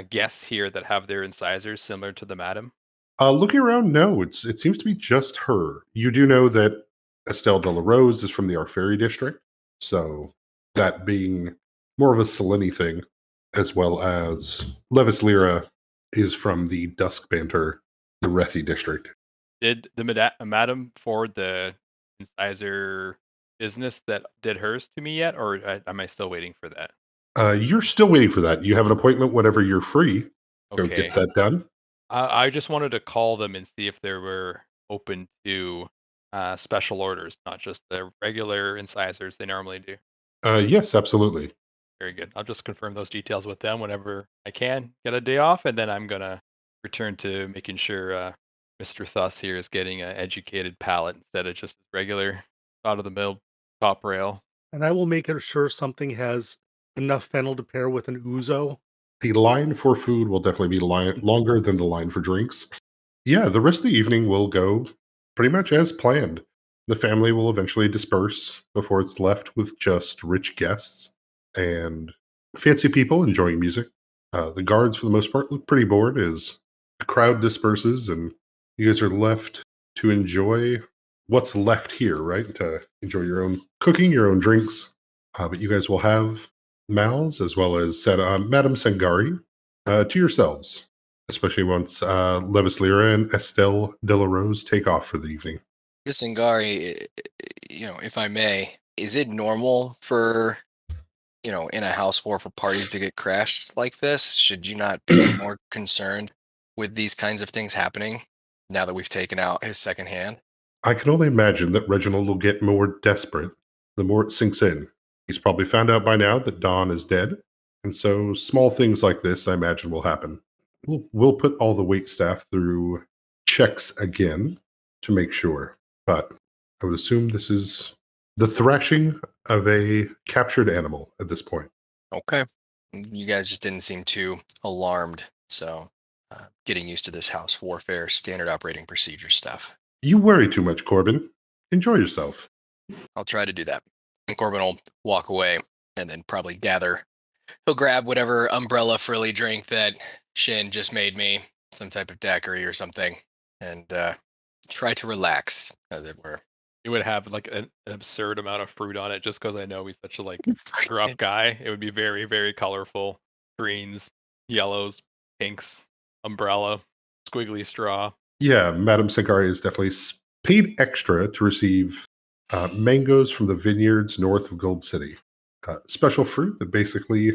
C: guests here that have their incisors similar to the madam?
A: Looking around, no, it seems to be just her. You do know that Estelle de la Rose is from the Arvorri district, so that being more of a Selene thing, as well as Levis Lyra is from the Dusk Banter, the Rethi district.
C: Did the madam forward the incisor business that did hers to me yet, or am I still waiting for that?
A: You're still waiting for that. You have an appointment whenever you're free. Go
C: Okay.
A: get that done.
C: I just wanted to call them and see if they were open to special orders, not just the regular incisors they normally do.
A: Yes, absolutely.
C: Very good. I'll just confirm those details with them whenever I can get a day off, and then I'm gonna return to making sure Mr. Thuss here is getting an educated palate instead of just regular out of the middle top rail.
D: And I will make sure something has enough fennel to pair with an ouzo.
A: The line for food will definitely be longer than the line for drinks. Yeah, the rest of the evening will go pretty much as planned. The family will eventually disperse before it's left with just rich guests and fancy people enjoying music. The guards, for the most part, look pretty bored as the crowd disperses and you guys are left to enjoy what's left here, right? To enjoy your own cooking, your own drinks. But you guys will have Mal's as well as Madame Sangari to yourselves, especially once Levis Lyra and Estelle de la Rose take off for the evening.
E: Miss Sangari, if I may, is it normal for, in a house war for parties to get crashed like this? Should you not be more concerned with these kinds of things happening now that we've taken out his second hand?
A: I can only imagine that Reginald will get more desperate the more it sinks in. He's probably found out by now that Dawn is dead, and so small things like this, I imagine, will happen. We'll put all the wait staff through checks again to make sure, but I would assume this is the thrashing of a captured animal at this point.
E: Okay. You guys just didn't seem too alarmed, so getting used to this house warfare standard operating procedure stuff.
A: You worry too much, Corbin. Enjoy yourself.
E: I'll try to do that. And Corbin will walk away and then probably gather. He'll grab whatever umbrella frilly drink that Shin just made me, some type of daiquiri or something, and try to relax, as it were.
C: It would have like an absurd amount of fruit on it, just because I know he's such a gruff guy. It would be very, very colorful. Greens, yellows, pinks, umbrella, squiggly straw.
A: Yeah, Madame Sangari is definitely paid extra to receive mangoes from the vineyards north of Gold City. Special fruit that basically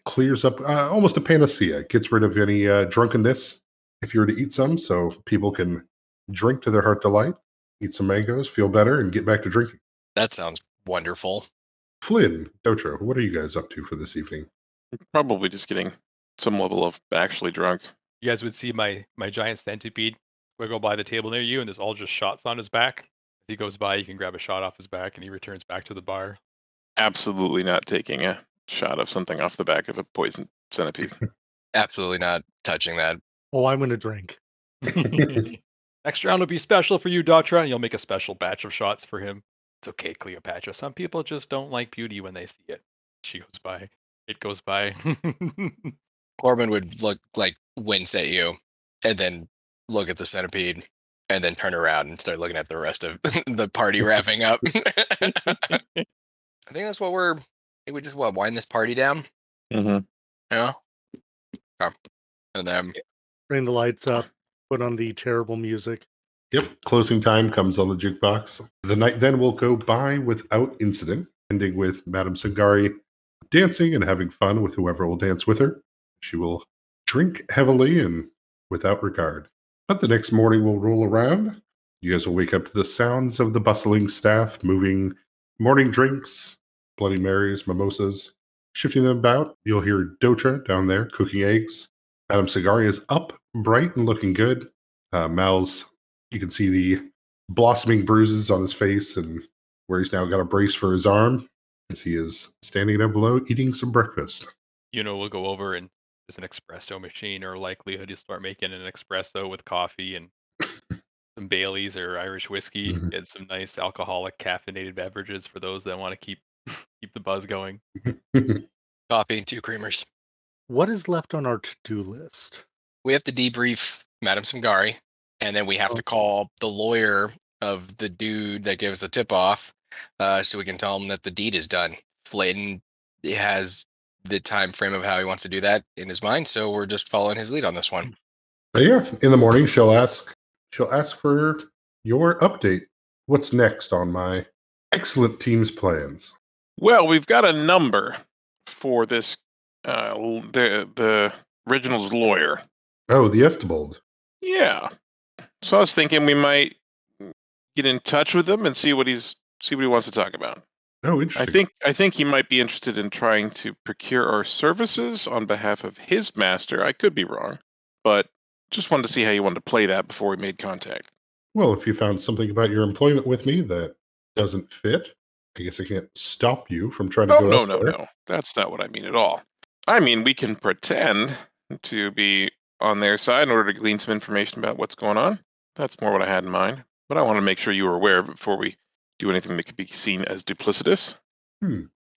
A: clears up almost a panacea, gets rid of any drunkenness if you were to eat some, so people can drink to their heart delight, eat some mangoes, feel better, and get back to drinking.
E: That sounds wonderful.
A: Flynn, Dotra, what are you guys up to for this evening?
B: Probably just getting some level of actually drunk.
C: You guys would see my giant centipede wiggle by the table near you, and there's all just shots on his back. As he goes by, you can grab a shot off his back, and he returns back to the bar.
B: Absolutely not taking a shot of something off the back of a poison centipede.
E: Absolutely not touching that.
D: Oh, I'm going to drink.
C: Next round will be special for you, Dotra, and you'll make a special batch of shots for him. It's okay, Cleopatra. Some people just don't like beauty when they see it. She goes by. It goes by.
E: Corbin would look like wince at you. and then look at the centipede, and then turn around and start looking at the rest of the party wrapping up. I think that's what we just wind this party down.
B: Mm-hmm.
E: Yeah. Okay. And then
D: Bring the lights up, put on the terrible music.
A: Yep, closing time comes on the jukebox. The night then will go by without incident, ending with Madame Sangari dancing and having fun with whoever will dance with her. She will drink heavily and without regard. But the next morning will roll around. You guys will wake up to the sounds of the bustling staff moving morning drinks, Bloody Marys, mimosas, shifting them about. You'll hear Dotra down there cooking eggs. Madame Sagari is up, bright and looking good. Mal's, you can see the blossoming bruises on his face and where he's now got a brace for his arm as he is standing down below eating some breakfast.
C: We'll go over and there's an espresso machine, or likelihood you start making an espresso with coffee and some Baileys or Irish whiskey.
A: Mhm.
C: Get some nice alcoholic caffeinated beverages for those that want to keep the buzz going.
E: coffee and 2 creamers.
D: What is left on our to-do list?
E: We have to debrief Madame Sangari, and then we have to call the lawyer of the dude that gave us the tip off, so we can tell him that the deed is done. Flayton has the time frame of how he wants to do that in his mind, so we're just following his lead on this one.
A: But yeah, in the morning she'll ask for your update. What's next on my excellent team's plans?
B: Well, we've got a number for this, the Reginald's lawyer.
A: Oh, the Estibold.
B: Yeah. So I was thinking we might get in touch with him and see what he wants to talk about.
A: Oh, interesting.
B: I think he might be interested in trying to procure our services on behalf of his master. I could be wrong, but just wanted to see how you wanted to play that before we made contact.
A: Well, if you found something about your employment with me that doesn't fit, I guess I can't stop you from trying to go elsewhere.
B: No. That's not what I mean at all. I mean, we can pretend to be on their side in order to glean some information about what's going on. That's more what I had in mind. But I want to make sure you were aware of it before we do anything that could be seen as duplicitous.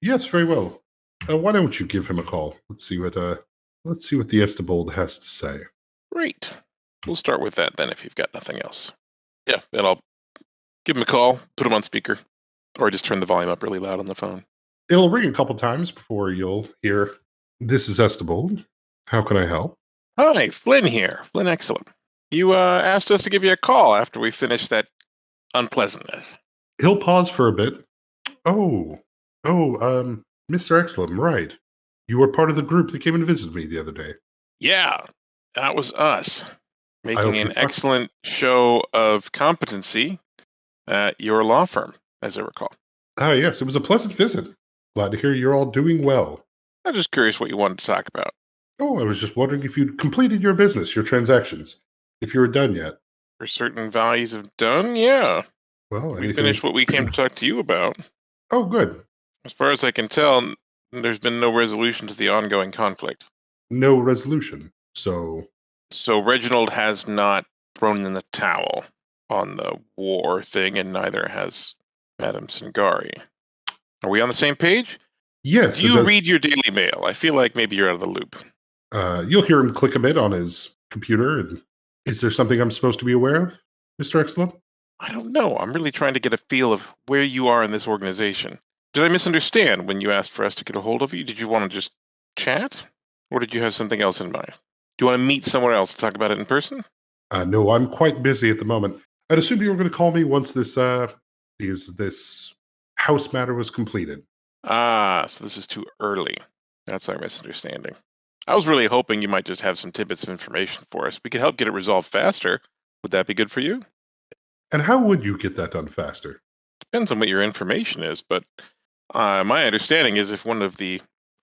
A: Yes, very well. Why don't you give him a call? Let's see what the Estibold has to say.
B: Great. We'll start with that then if you've got nothing else. Yeah, then I'll give him a call, put him on speaker, or just turn the volume up really loud on the phone.
A: It'll ring a couple times before you'll hear, "This is Estibold. How can I help?"
B: Hi, Flynn here. Flynn, excellent. You asked us to give you a call after we finished that unpleasantness.
A: He'll pause for a bit. Oh, Mr. Excellent, right. You were part of the group that came and visited me the other day.
B: Yeah, that was us.
A: hope
B: Making
A: you
B: an
A: found-
B: excellent show of competency at your law firm, as I recall.
A: Ah, yes, it was a pleasant visit. Glad to hear you're all doing well.
B: I'm just curious what you wanted to talk about.
A: Oh, I was just wondering if you'd completed your business, your transactions, if you were done yet.
B: For certain values have done, yeah.
A: Well,
B: We
A: anything-
B: finished what we came to talk to you about.
A: Oh, good.
B: As far as I can tell, there's been no resolution to the ongoing conflict.
A: No resolution. So,
B: So Reginald has not thrown in the towel on the war thing, and neither has Madame Sangari. Are we on the same page?
A: yes.
B: Do
A: it
B: you
A: does-
B: read your Daily Mail? I feel like maybe you're out of the loop.
A: You'll hear him click a bit on his computer. And is there something I'm supposed to be aware of, Mr. Excellent?
B: I don't know. I'm really trying to get a feel of where you are in this organization. Did I misunderstand when you asked for us to get a hold of you? Did you want to just chat? Or did you have something else in mind? Do you want to meet somewhere else to talk about it in person?
A: No, I'm quite busy at the moment. I'd assume you were going to call me once this house matter was completed.
B: Ah, so this is too early. That's our misunderstanding. I was really hoping you might just have some tidbits of information for us. We could help get it resolved faster. Would that be good for you?
A: And how would you get that done faster?
B: Depends on what your information is, but my understanding is if one of the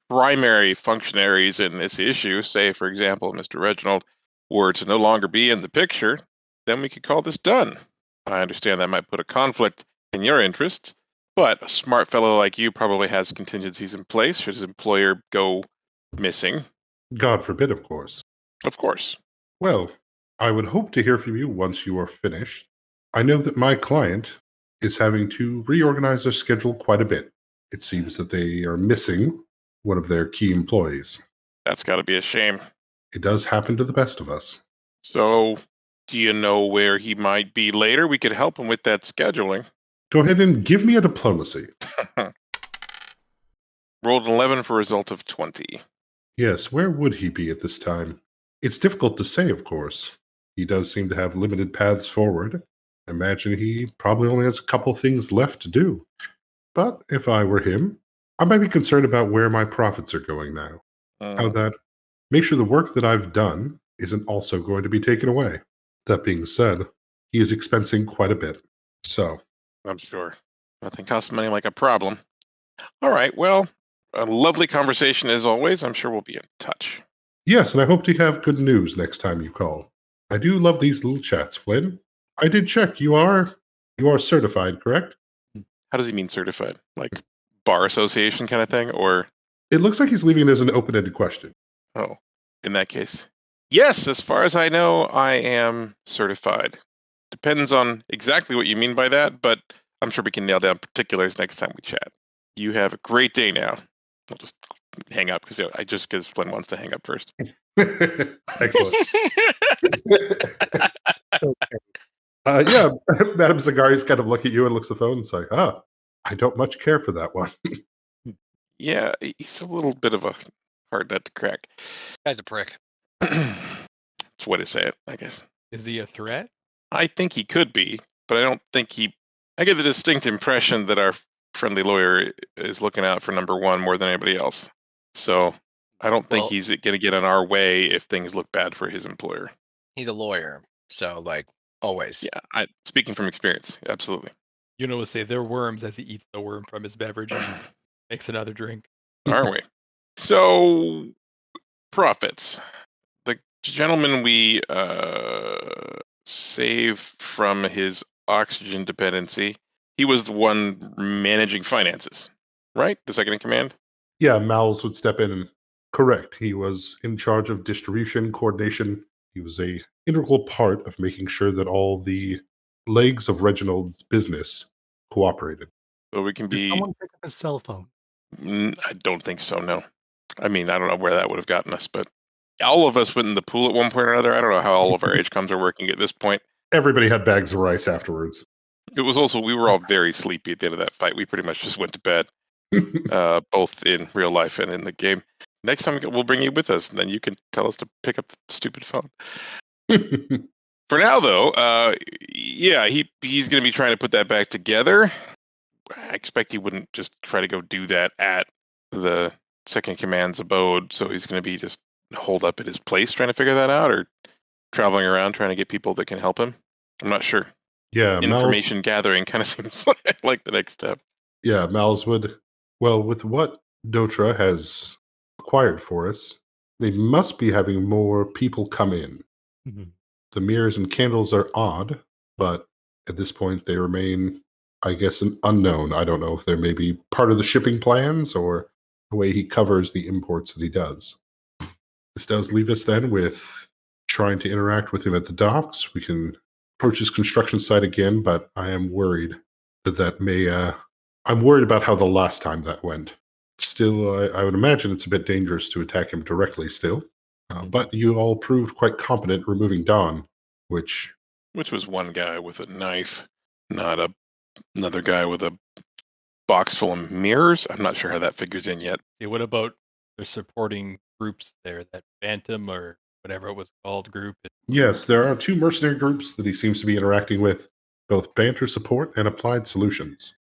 B: primary functionaries in this issue, say, for example, Mr. Reginald, were to no longer be in the picture, then we could call this done. I understand that might put a conflict in your interests, but a smart fellow like you probably has contingencies in place should his employer go missing.
A: God forbid, of course.
B: Of course.
A: Well, I would hope to hear from you once you are finished. I know that my client is having to reorganize their schedule quite a bit. It seems that they are missing one of their key employees.
B: That's got to be a shame.
A: It does happen to the best of us.
B: So, do you know where he might be later? We could help him with that scheduling.
A: Go ahead and give me a diplomacy.
B: Rolled an 11 for a result of 20.
A: Yes, where would he be at this time? It's difficult to say, of course. He does seem to have limited paths forward. I imagine he probably only has a couple things left to do. But if I were him, I might be concerned about where my profits are going now. How that make sure the work that I've done isn't also going to be taken away. That being said, he is expensing quite a bit. So,
B: I'm sure. Nothing costs money like a problem. All right, well, a lovely conversation as always. I'm sure we'll be in touch.
A: yes, and I hope to have good news next time you call. I do love these little chats, Flynn. I did check. You are certified, correct?
B: How does he mean certified? Like bar association kind of thing? Or,
A: It looks like he's leaving it as an open-ended question.
B: oh, in that case. Yes, as far as I know, I am certified. Depends on exactly what you mean by that, but I'm sure we can nail down particulars next time we chat. You have a great day now. I'll just hang up because Flynn wants to hang up first.
A: Excellent. Yeah, Madame Zagari's kind of look at you and looks at the phone and say, I don't much care for that one.
B: Yeah, he's a little bit of a hard nut to crack.
E: Guy's a prick.
B: That's way to say it, I guess.
C: Is he a threat?
B: I think he could be, but I don't think I get the distinct impression that our friendly lawyer is looking out for number one more than anybody else. So I don't think he's going to get in our way if things look bad for his employer.
E: He's a lawyer, so like always.
B: Yeah, speaking from experience, absolutely.
C: You know, say they're worms as he eats the worm from his beverage and makes another drink.
B: Aren't we? So, profits. The gentleman we save from his oxygen dependency, he was the one managing finances, right? The second in command?
A: Yeah, Mal's would step in and correct. He was in charge of distribution, coordination. He was a integral part of making sure that all the legs of Reginald's business cooperated.
B: So we can
D: Did
B: be...
D: someone pick up his cell phone?
B: I don't think so, no. I mean, I don't know where that would have gotten us, but all of us went in the pool at one point or another. I don't know how all of our HCOMs are working at this point.
A: Everybody had bags of rice afterwards.
B: It was also, we were all very sleepy at the end of that fight. We pretty much just went to bed, both in real life and in the game. Next time we'll bring you with us, and then you can tell us to pick up the stupid phone. For now, though, yeah, he's going to be trying to put that back together. I expect he wouldn't just try to go do that at the second command's abode, so he's going to be just holed up at his place trying to figure that out, or traveling around trying to get people that can help him. I'm not sure.
A: Yeah,
B: information gathering kind of seems like the next step.
A: Yeah, Mal's would. Well, with what Dotra has acquired for us, they must be having more people come in.
D: Mm-hmm.
A: The mirrors and candles are odd, but at this point they remain, I guess, an unknown. I don't know if they're maybe part of the shipping plans or the way he covers the imports that he does. This does leave us then with trying to interact with him at the docks. We can approach his construction site again, but I am worried that may... I'm worried about how the last time that went. Still, I would imagine it's a bit dangerous to attack him directly still. But you all proved quite competent removing Don, which
B: was one guy with a knife, not another guy with a box full of mirrors. I'm not sure how that figures in yet.
C: Yeah, what about the supporting groups there, that Phantom or whatever it was called group?
A: Yes, there are two mercenary groups that he seems to be interacting with, both Banter Support and Applied Solutions.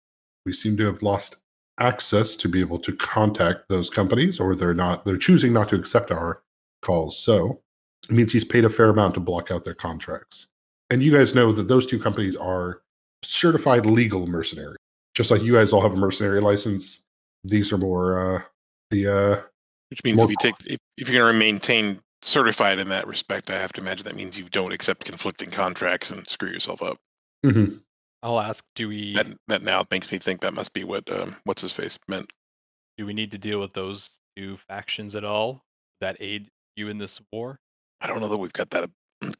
A: We seem to have lost access to be able to contact those companies, or they're choosing not to accept our calls. So it means he's paid a fair amount to block out their contracts. And you guys know that those two companies are certified legal mercenaries. Just like you guys all have a mercenary license, these are more
B: which means if you're going to maintain certified in that respect, I have to imagine that means you don't accept conflicting contracts and screw yourself up.
A: Mm-hmm.
C: I'll ask, do we...
B: That now makes me think that must be what what's-his-face meant.
C: Do we need to deal with those two factions at all that aid you in this war?
B: I don't know that we've got that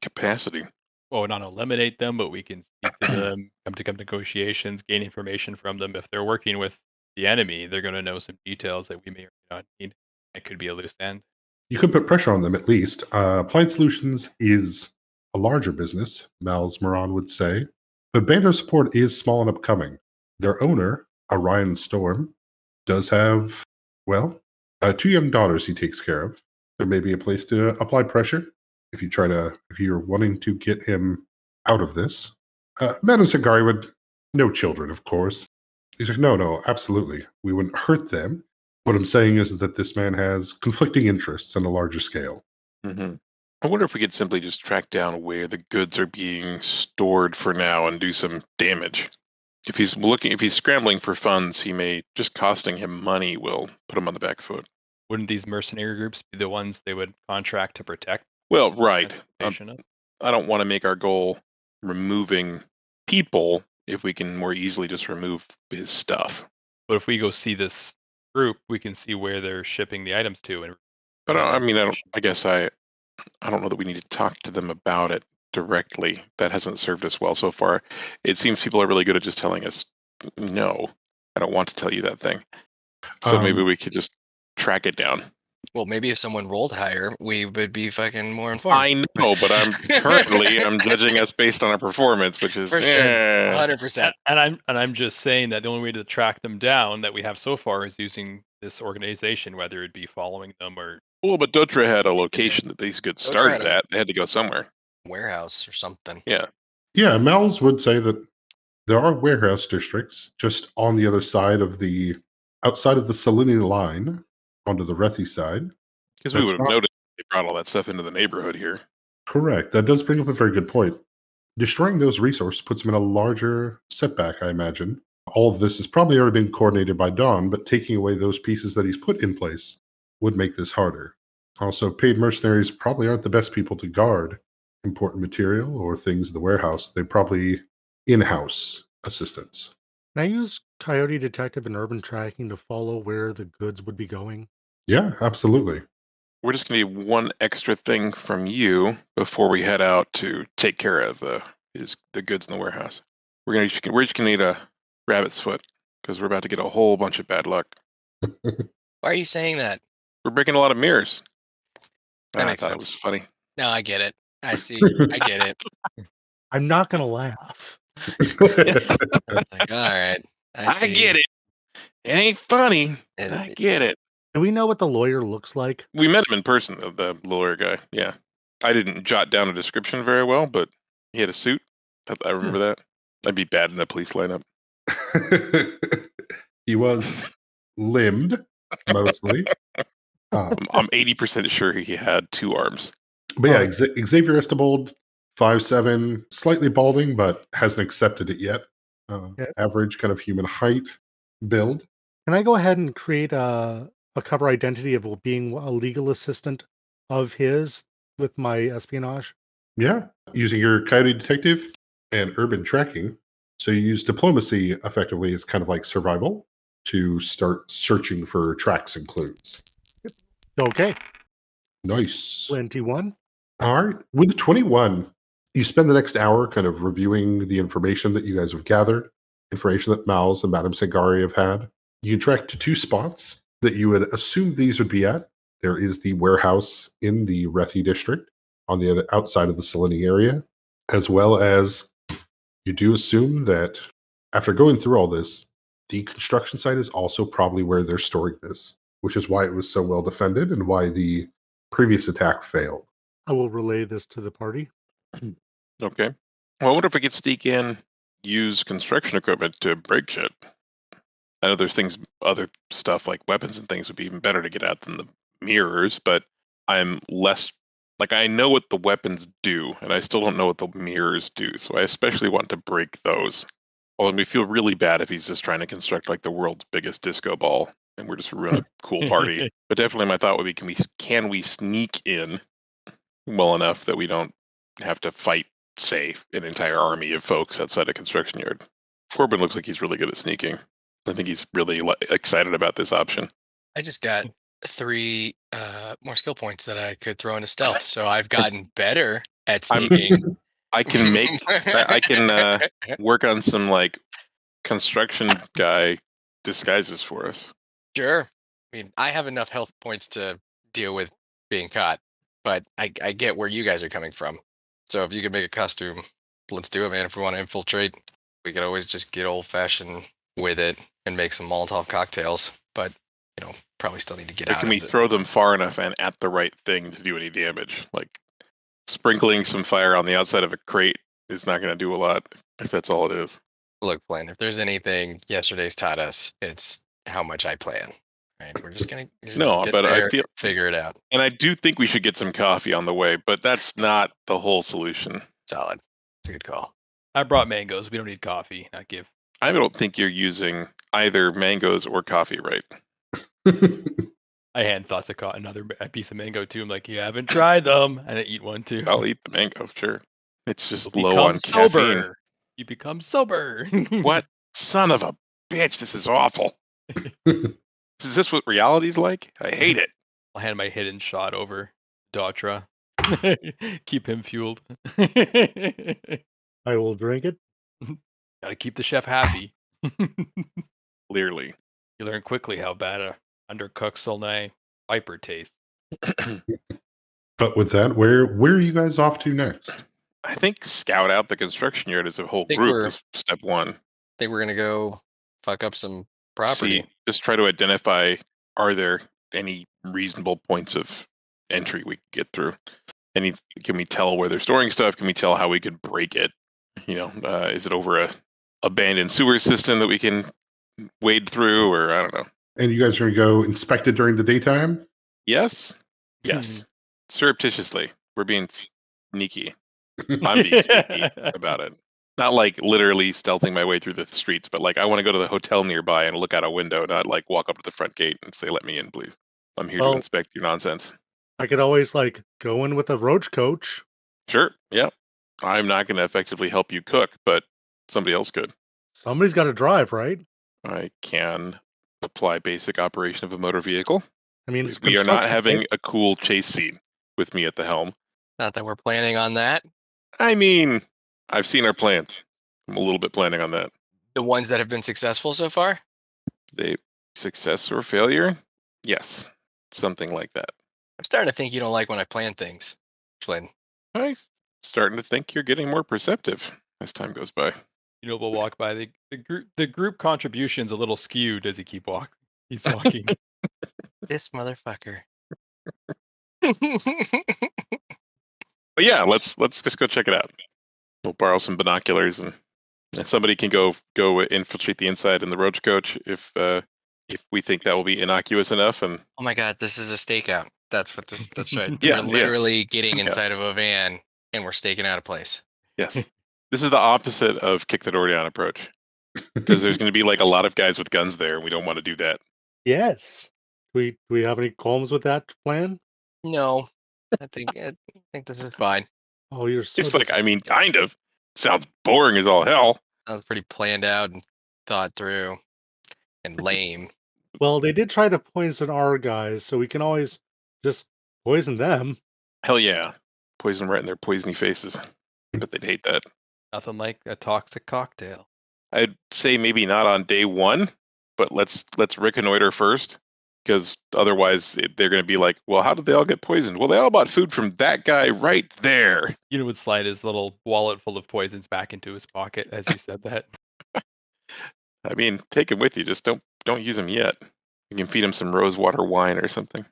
B: capacity.
C: Well, not eliminate them, but we can speak to them, come to negotiations, gain information from them. If they're working with the enemy, they're going to know some details that we may or may not need. It could be a loose end.
A: You could put pressure on them at least. Applied Solutions is a larger business, Mal's Moran would say, but Banner Support is small and upcoming. Their owner, Orion Storm, does have, well, 2 young daughters he takes care of. There may be a place to apply pressure if you're wanting to get him out of this. Madam Sagari would, no children, of course. He's like, no, absolutely. We wouldn't hurt them. What I'm saying is that this man has conflicting interests on a larger scale.
B: Mm-hmm. I wonder if we could simply just track down where the goods are being stored for now and do some damage. If he's scrambling for funds, he may just costing him money will put him on the back foot.
C: Wouldn't these mercenary groups be the ones they would contract to protect?
B: Well, right.
C: I
B: I don't want to make our goal removing people if we can more easily just remove his stuff.
C: But if we go see this group, we can see where they're shipping the items to. And
B: But I don't know that we need to talk to them about it directly. That hasn't served us well so far. It seems people are really good at just telling us, no, I don't want to tell you that thing. So maybe we could just track it down.
E: Well, maybe if someone rolled higher, we would be fucking more informed.
B: I know, but I'm judging us based on our performance, which is
E: for sure, 100%.
C: And I'm just saying that the only way to track them down that we have so far is using this organization, whether it be following them or.
B: Well, but Dotra had a location that these goods started at. They had to go somewhere.
E: Warehouse or something.
B: Yeah.
A: Yeah, Mel's would say that there are warehouse districts just on the other side of outside of the Selene line, onto the Rethi side.
B: Because we would have noticed they brought all that stuff into the neighborhood here.
A: Correct. That does bring up a very good point. Destroying those resources puts him in a larger setback, I imagine. All of this has probably already been coordinated by Dawn, but taking away those pieces that he's put in place would make this harder. Also, paid mercenaries probably aren't the best people to guard important material or things in the warehouse. They're probably in-house assistants.
D: Can I use Coyote Detective and Urban Tracking to follow where the goods would be going?
A: Yeah, absolutely.
B: We're just going to need one extra thing from you before we head out to take care of the goods in the werehouse. We're just going to need a rabbit's foot because we're about to get a whole bunch of bad luck.
E: Why are you saying that?
B: We're breaking a lot of mirrors.
E: That makes sense.
B: It was funny.
E: No, I get it. I see. I get it.
D: I'm not going to laugh.
E: Like, all right.
B: I get it. It ain't funny. I get it.
D: Do we know what the lawyer looks like?
B: We met him in person, the lawyer guy. Yeah. I didn't jot down a description very well, but he had a suit. I remember that. I'd be bad in the police lineup.
A: He was limbed, mostly.
B: I'm 80% sure he had 2 arms.
A: But yeah, Xavier Estibold, 5'7", slightly balding, but hasn't accepted it yet. Average kind of human height build.
D: Can I go ahead and create a cover identity of being a legal assistant of his with my espionage?
A: Yeah, using your Coyote Detective and Urban Tracking. So you use diplomacy effectively as kind of like survival to start searching for tracks and clues.
D: Okay.
A: Nice.
D: 21.
A: All right. With 21, you spend the next hour kind of reviewing the information that you guys have gathered, information that Mal's and Madame Sagari have had. You can track to 2 spots that you would assume these would be at. There is the warehouse in the Rethi district on the other outside of the Selene area, as well as you do assume that after going through all this, the construction site is also probably where they're storing this, which is why it was so well defended and why the previous attack failed.
D: I will relay this to the party.
B: Okay. Well, I wonder if we could sneak in, use construction equipment to break shit. I know there's other stuff like weapons and things would be even better to get at than the mirrors, but I'm less, I know what the weapons do, and I still don't know what the mirrors do, so I especially want to break those. Although we feel really bad if he's just trying to construct the world's biggest disco ball, and we're just ruining a cool party. But definitely my thought would be, can we sneak in well enough that we don't have to fight, say, an entire army of folks outside a construction yard? Corbin looks like he's really good at sneaking. I think he's really excited about this option.
E: I just got 3 more skill points that I could throw into stealth, so I've gotten better at sneaking.
B: I can work on some construction guy disguises for us.
E: Sure. I mean, I have enough health points to deal with being caught, but I get where you guys are coming from. So if you can make a costume, let's do it, man. If we want to infiltrate, we could always just get old fashioned with it and make some Molotov cocktails. But probably still need to get
B: But
E: out
B: can
E: of
B: we
E: it.
B: throw them far enough and at the right thing to do any damage? Like sprinkling some fire on the outside of a crate is not going to do a lot if that's all it is.
E: Look, Flynn, if there's anything yesterday's taught us, it's how much I plan. Right? We're just gonna
B: No,
E: get
B: but I
E: there,
B: feel,
E: figure it out.
B: and I do think we should get some coffee on the way, but that's not the whole solution.
E: Solid. It's a good call.
C: I brought mangoes. We don't need coffee. Not give.
B: I don't think you're using either mangoes or coffee right.
C: I hadn't thought to cut a piece of mango too. I'm like, you haven't tried them, and I eat one too.
B: I'll eat the mango, sure. It's just
C: You'll
B: low
C: become
B: on caffeine.
C: sober. You become sober.
B: What? Son of a bitch, this is awful. Is this what reality's like? I hate it.
C: I'll hand my hidden shot over Dautra. Keep him fueled.
D: I will drink it.
C: Gotta keep the chef happy.
B: Clearly.
C: You learn quickly how bad a undercooked Solnay viper tastes.
A: But with that, where are you guys off to next?
B: I think scout out the construction yard as a whole
E: Think
B: group
E: we're-
B: is step one.
E: I think we're gonna go fuck up some property.
B: See, just try to identify, are there any reasonable points of entry we can get through? Can we tell where they're storing stuff? Can we tell how we could break it? Is it over a abandoned sewer system that we can wade through, or I don't know.
A: And you guys are going to go inspect it during the daytime?
B: Yes. Surreptitiously. We're being sneaky. I'm being sneaky about it. Not like literally stealthing my way through the streets, but like I want to go to the hotel nearby and look out a window, not like walk up to the front gate and say, "Let me in, please. I'm here to inspect your nonsense."
D: I could always go in with a roach coach.
B: Sure. Yeah. I'm not going to effectively help you cook, but somebody else could.
D: Somebody's got to drive, right?
B: I can apply basic operation of a motor vehicle.
D: I mean, it's
B: We are not
D: construction,
B: having
D: right?
B: a cool chase scene with me at the helm.
E: Not that we're planning on that.
B: I mean, I've seen our plans. I'm a little bit planning on that.
E: The ones that have been successful so far.
B: They success or failure? Yes. Something like that.
E: I'm starting to think you don't like when I plan things, Flynn.
B: I'm starting to think you're getting more perceptive as time goes by.
C: We'll walk by. The group contribution's a little skewed as he keeps walking.
E: This motherfucker.
B: But yeah, let's just go check it out. We'll borrow some binoculars and somebody can go infiltrate the inside in the roach coach if we think that will be innocuous enough. And
E: Oh my god, this is a stakeout. That's right.
B: Yeah,
E: We're literally getting
B: Yeah.
E: inside of a van and we're staking out a place.
B: yes, this is the opposite of kick the door down approach because there's going to be like a lot of guys with guns there, and we don't want to do that.
D: Yes. Do we have any qualms with that plan?
E: No, I think this is fine.
D: Oh, you're so
B: It's like, I mean, kind of sounds boring as all hell.
E: Sounds pretty planned out and thought through and lame.
D: Well, they did try to poison our guys, so we can always just poison them.
B: Hell yeah, poison right in their poisony faces. But they'd hate that.
C: Nothing like a toxic cocktail.
B: I'd say maybe not on day one, but let's reconnoiter first, because otherwise they're going to be like, well, how did they all get poisoned? Well, they all bought food from that guy right there.
C: Would slide his little wallet full of poisons back into his pocket as you said that.
B: I mean, take them with you. Just don't use them yet. You can feed them some rosewater wine or something.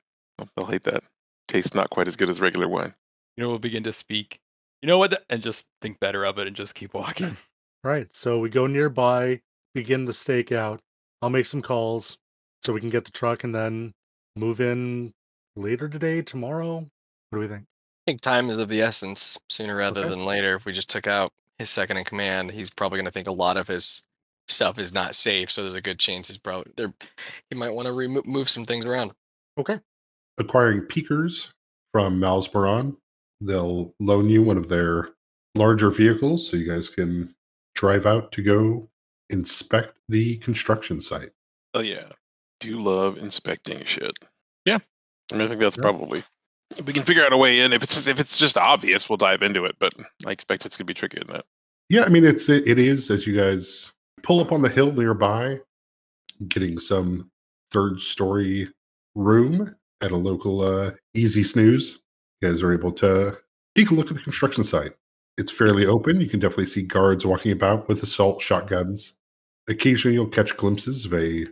B: They'll hate that. Tastes not quite as good as regular wine.
C: We'll begin to speak. You know what? And just think better of it and just keep walking.
D: Right. So we go nearby, begin the stakeout. I'll make some calls so we can get the truck and then move in later today, tomorrow. What do we think?
E: I think time is of the essence. Sooner rather
D: Okay.
E: than later. If we just took out his second in command, he's probably going to think a lot of his stuff is not safe. So there's a good chance he might want to move some things around.
D: Okay.
A: Acquiring peakers from Malsbaron. They'll loan you one of their larger vehicles so you guys can drive out to go inspect the construction site.
B: Oh yeah, do love inspecting shit. Yeah, I mean, I think that's
A: Yeah.
B: probably. If we can figure out a way in. If it's just obvious, we'll dive into it. But I expect it's gonna be tricky, isn't it?
A: Yeah, I mean it is as you guys pull up on the hill nearby, getting some third-story room at a local Easy Snooze. You guys are able to take a look at the construction site. It's fairly open. You can definitely see guards walking about with assault shotguns. Occasionally, you'll catch glimpses of a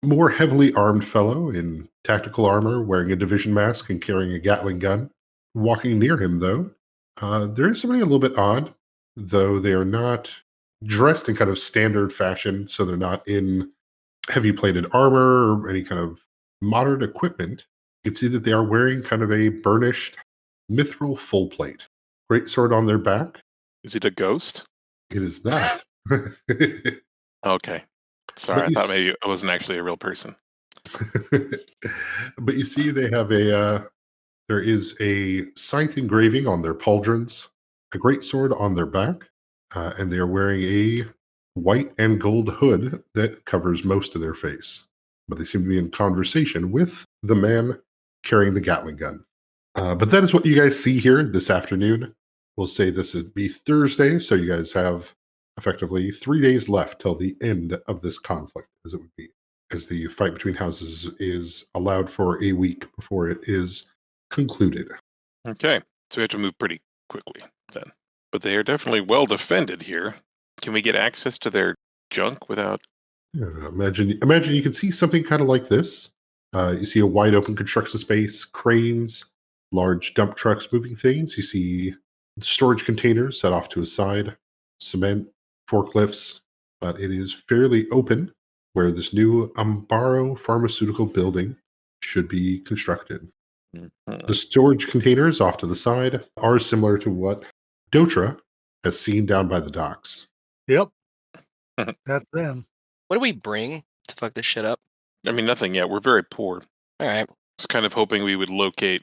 A: more heavily armed fellow in tactical armor, wearing a division mask and carrying a Gatling gun. Walking near him, though, there is something a little bit odd, though they are not dressed in kind of standard fashion, so they're not in heavy plated armor or any kind of modern equipment. You can see that they are wearing kind of a burnished mithril full plate. Great sword on their back.
B: Is it a ghost?
A: It is not.
B: Okay. Sorry,
A: But
B: I
A: you
B: thought maybe it wasn't actually a real person.
A: but you see they have there is a scythe engraving on their pauldrons, a great sword on their back, and they are wearing a white and gold hood that covers most of their face. But they seem to be in conversation with the man carrying the Gatling gun. But that is what you guys see here this afternoon. We'll say this would be Thursday, so you guys have effectively 3 days left till the end of this conflict, as it would be, as the fight between houses is allowed for a week before it is concluded.
B: Okay, so we have to move pretty quickly then. But they are definitely well defended here. Can we get access to their junk without?
A: Imagine you can see something kind of like this. You see a wide open construction space, cranes, large dump trucks moving things. You see storage containers set off to a side, cement, forklifts, but it is fairly open where this new Ambaro pharmaceutical building should be constructed. The storage containers off to the side are similar to what Dotra has seen down by the docks.
D: Yep. That's them.
E: What do we bring to fuck this shit up?
B: I mean, nothing yet. We're very poor.
E: All right.
B: I was kind of hoping we would locate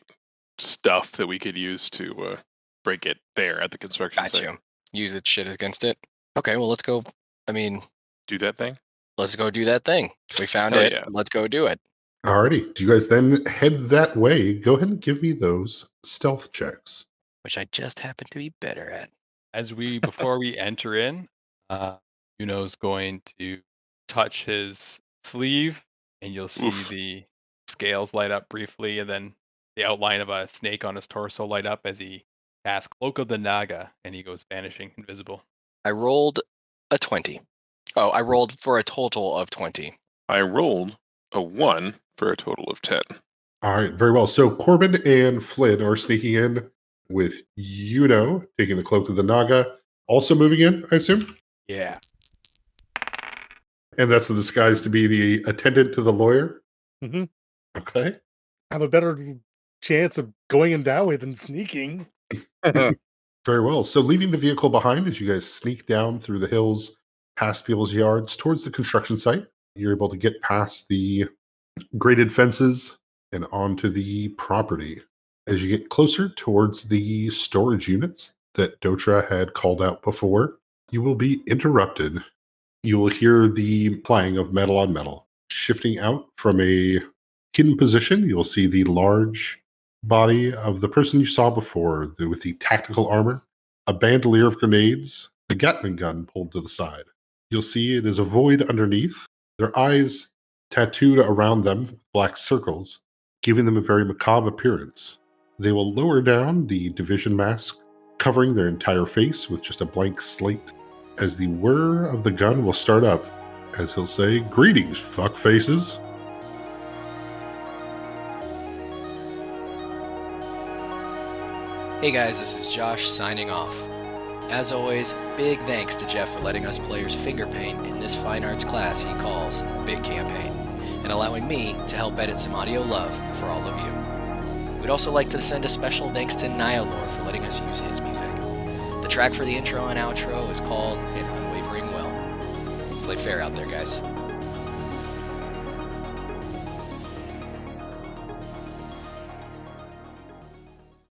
B: stuff that we could use to break it there at the construction
E: Got
B: site.
E: you. Use its shit against it. Okay, well, let's go. I mean,
B: Do that thing?
E: let's go do that thing. We found
B: Hell
E: it.
B: yeah.
E: Let's go do it.
A: Alrighty. Do you guys then head that way? Go ahead and give me those stealth checks.
E: Which I just happen to be better at.
C: Before we enter in, Yuno's going to touch his sleeve, and you'll see
B: Oof.
C: the scales light up briefly, and then the outline of a snake on his torso light up as he casts Cloak of the Naga, and he goes vanishing, invisible.
E: I rolled a 20. Oh, I rolled for a total of 20.
B: I rolled a 1 for a total of 10.
A: All right, very well. So Corbin and Flynn are sneaking in with Yuno taking the Cloak of the Naga, also moving in, I assume?
C: Yeah.
A: And that's the disguise to be the attendant to the lawyer?
D: Mhm.
A: Okay.
D: Have a better chance of going in that way than sneaking.
A: Very well. So leaving the vehicle behind as you guys sneak down through the hills, past people's yards, towards the construction site, you're able to get past the graded fences and onto the property. As you get closer towards the storage units that Dotra had called out before, you will be interrupted. You will hear the clang of metal on metal. Shifting out from a hidden position, you'll see the large body of the person you saw before with the tactical armor, a bandolier of grenades, a Gatling gun pulled to the side. You'll see it is a void underneath, their eyes tattooed around them with black circles, giving them a very macabre appearance. They will lower down the division mask, covering their entire face with just a blank slate, as the whir of the gun will start up, as he'll say, "Greetings, fuckfaces."
E: Hey guys, this is Josh signing off. As always, big thanks to Jeff for letting us players finger paint in this fine arts class he calls Big Campaign, and allowing me to help edit some audio love for all of you. We'd also like to send a special thanks to Nihilor for letting us use his music. The track for the intro and outro is called An Unwavering Will. Play fair out there, guys.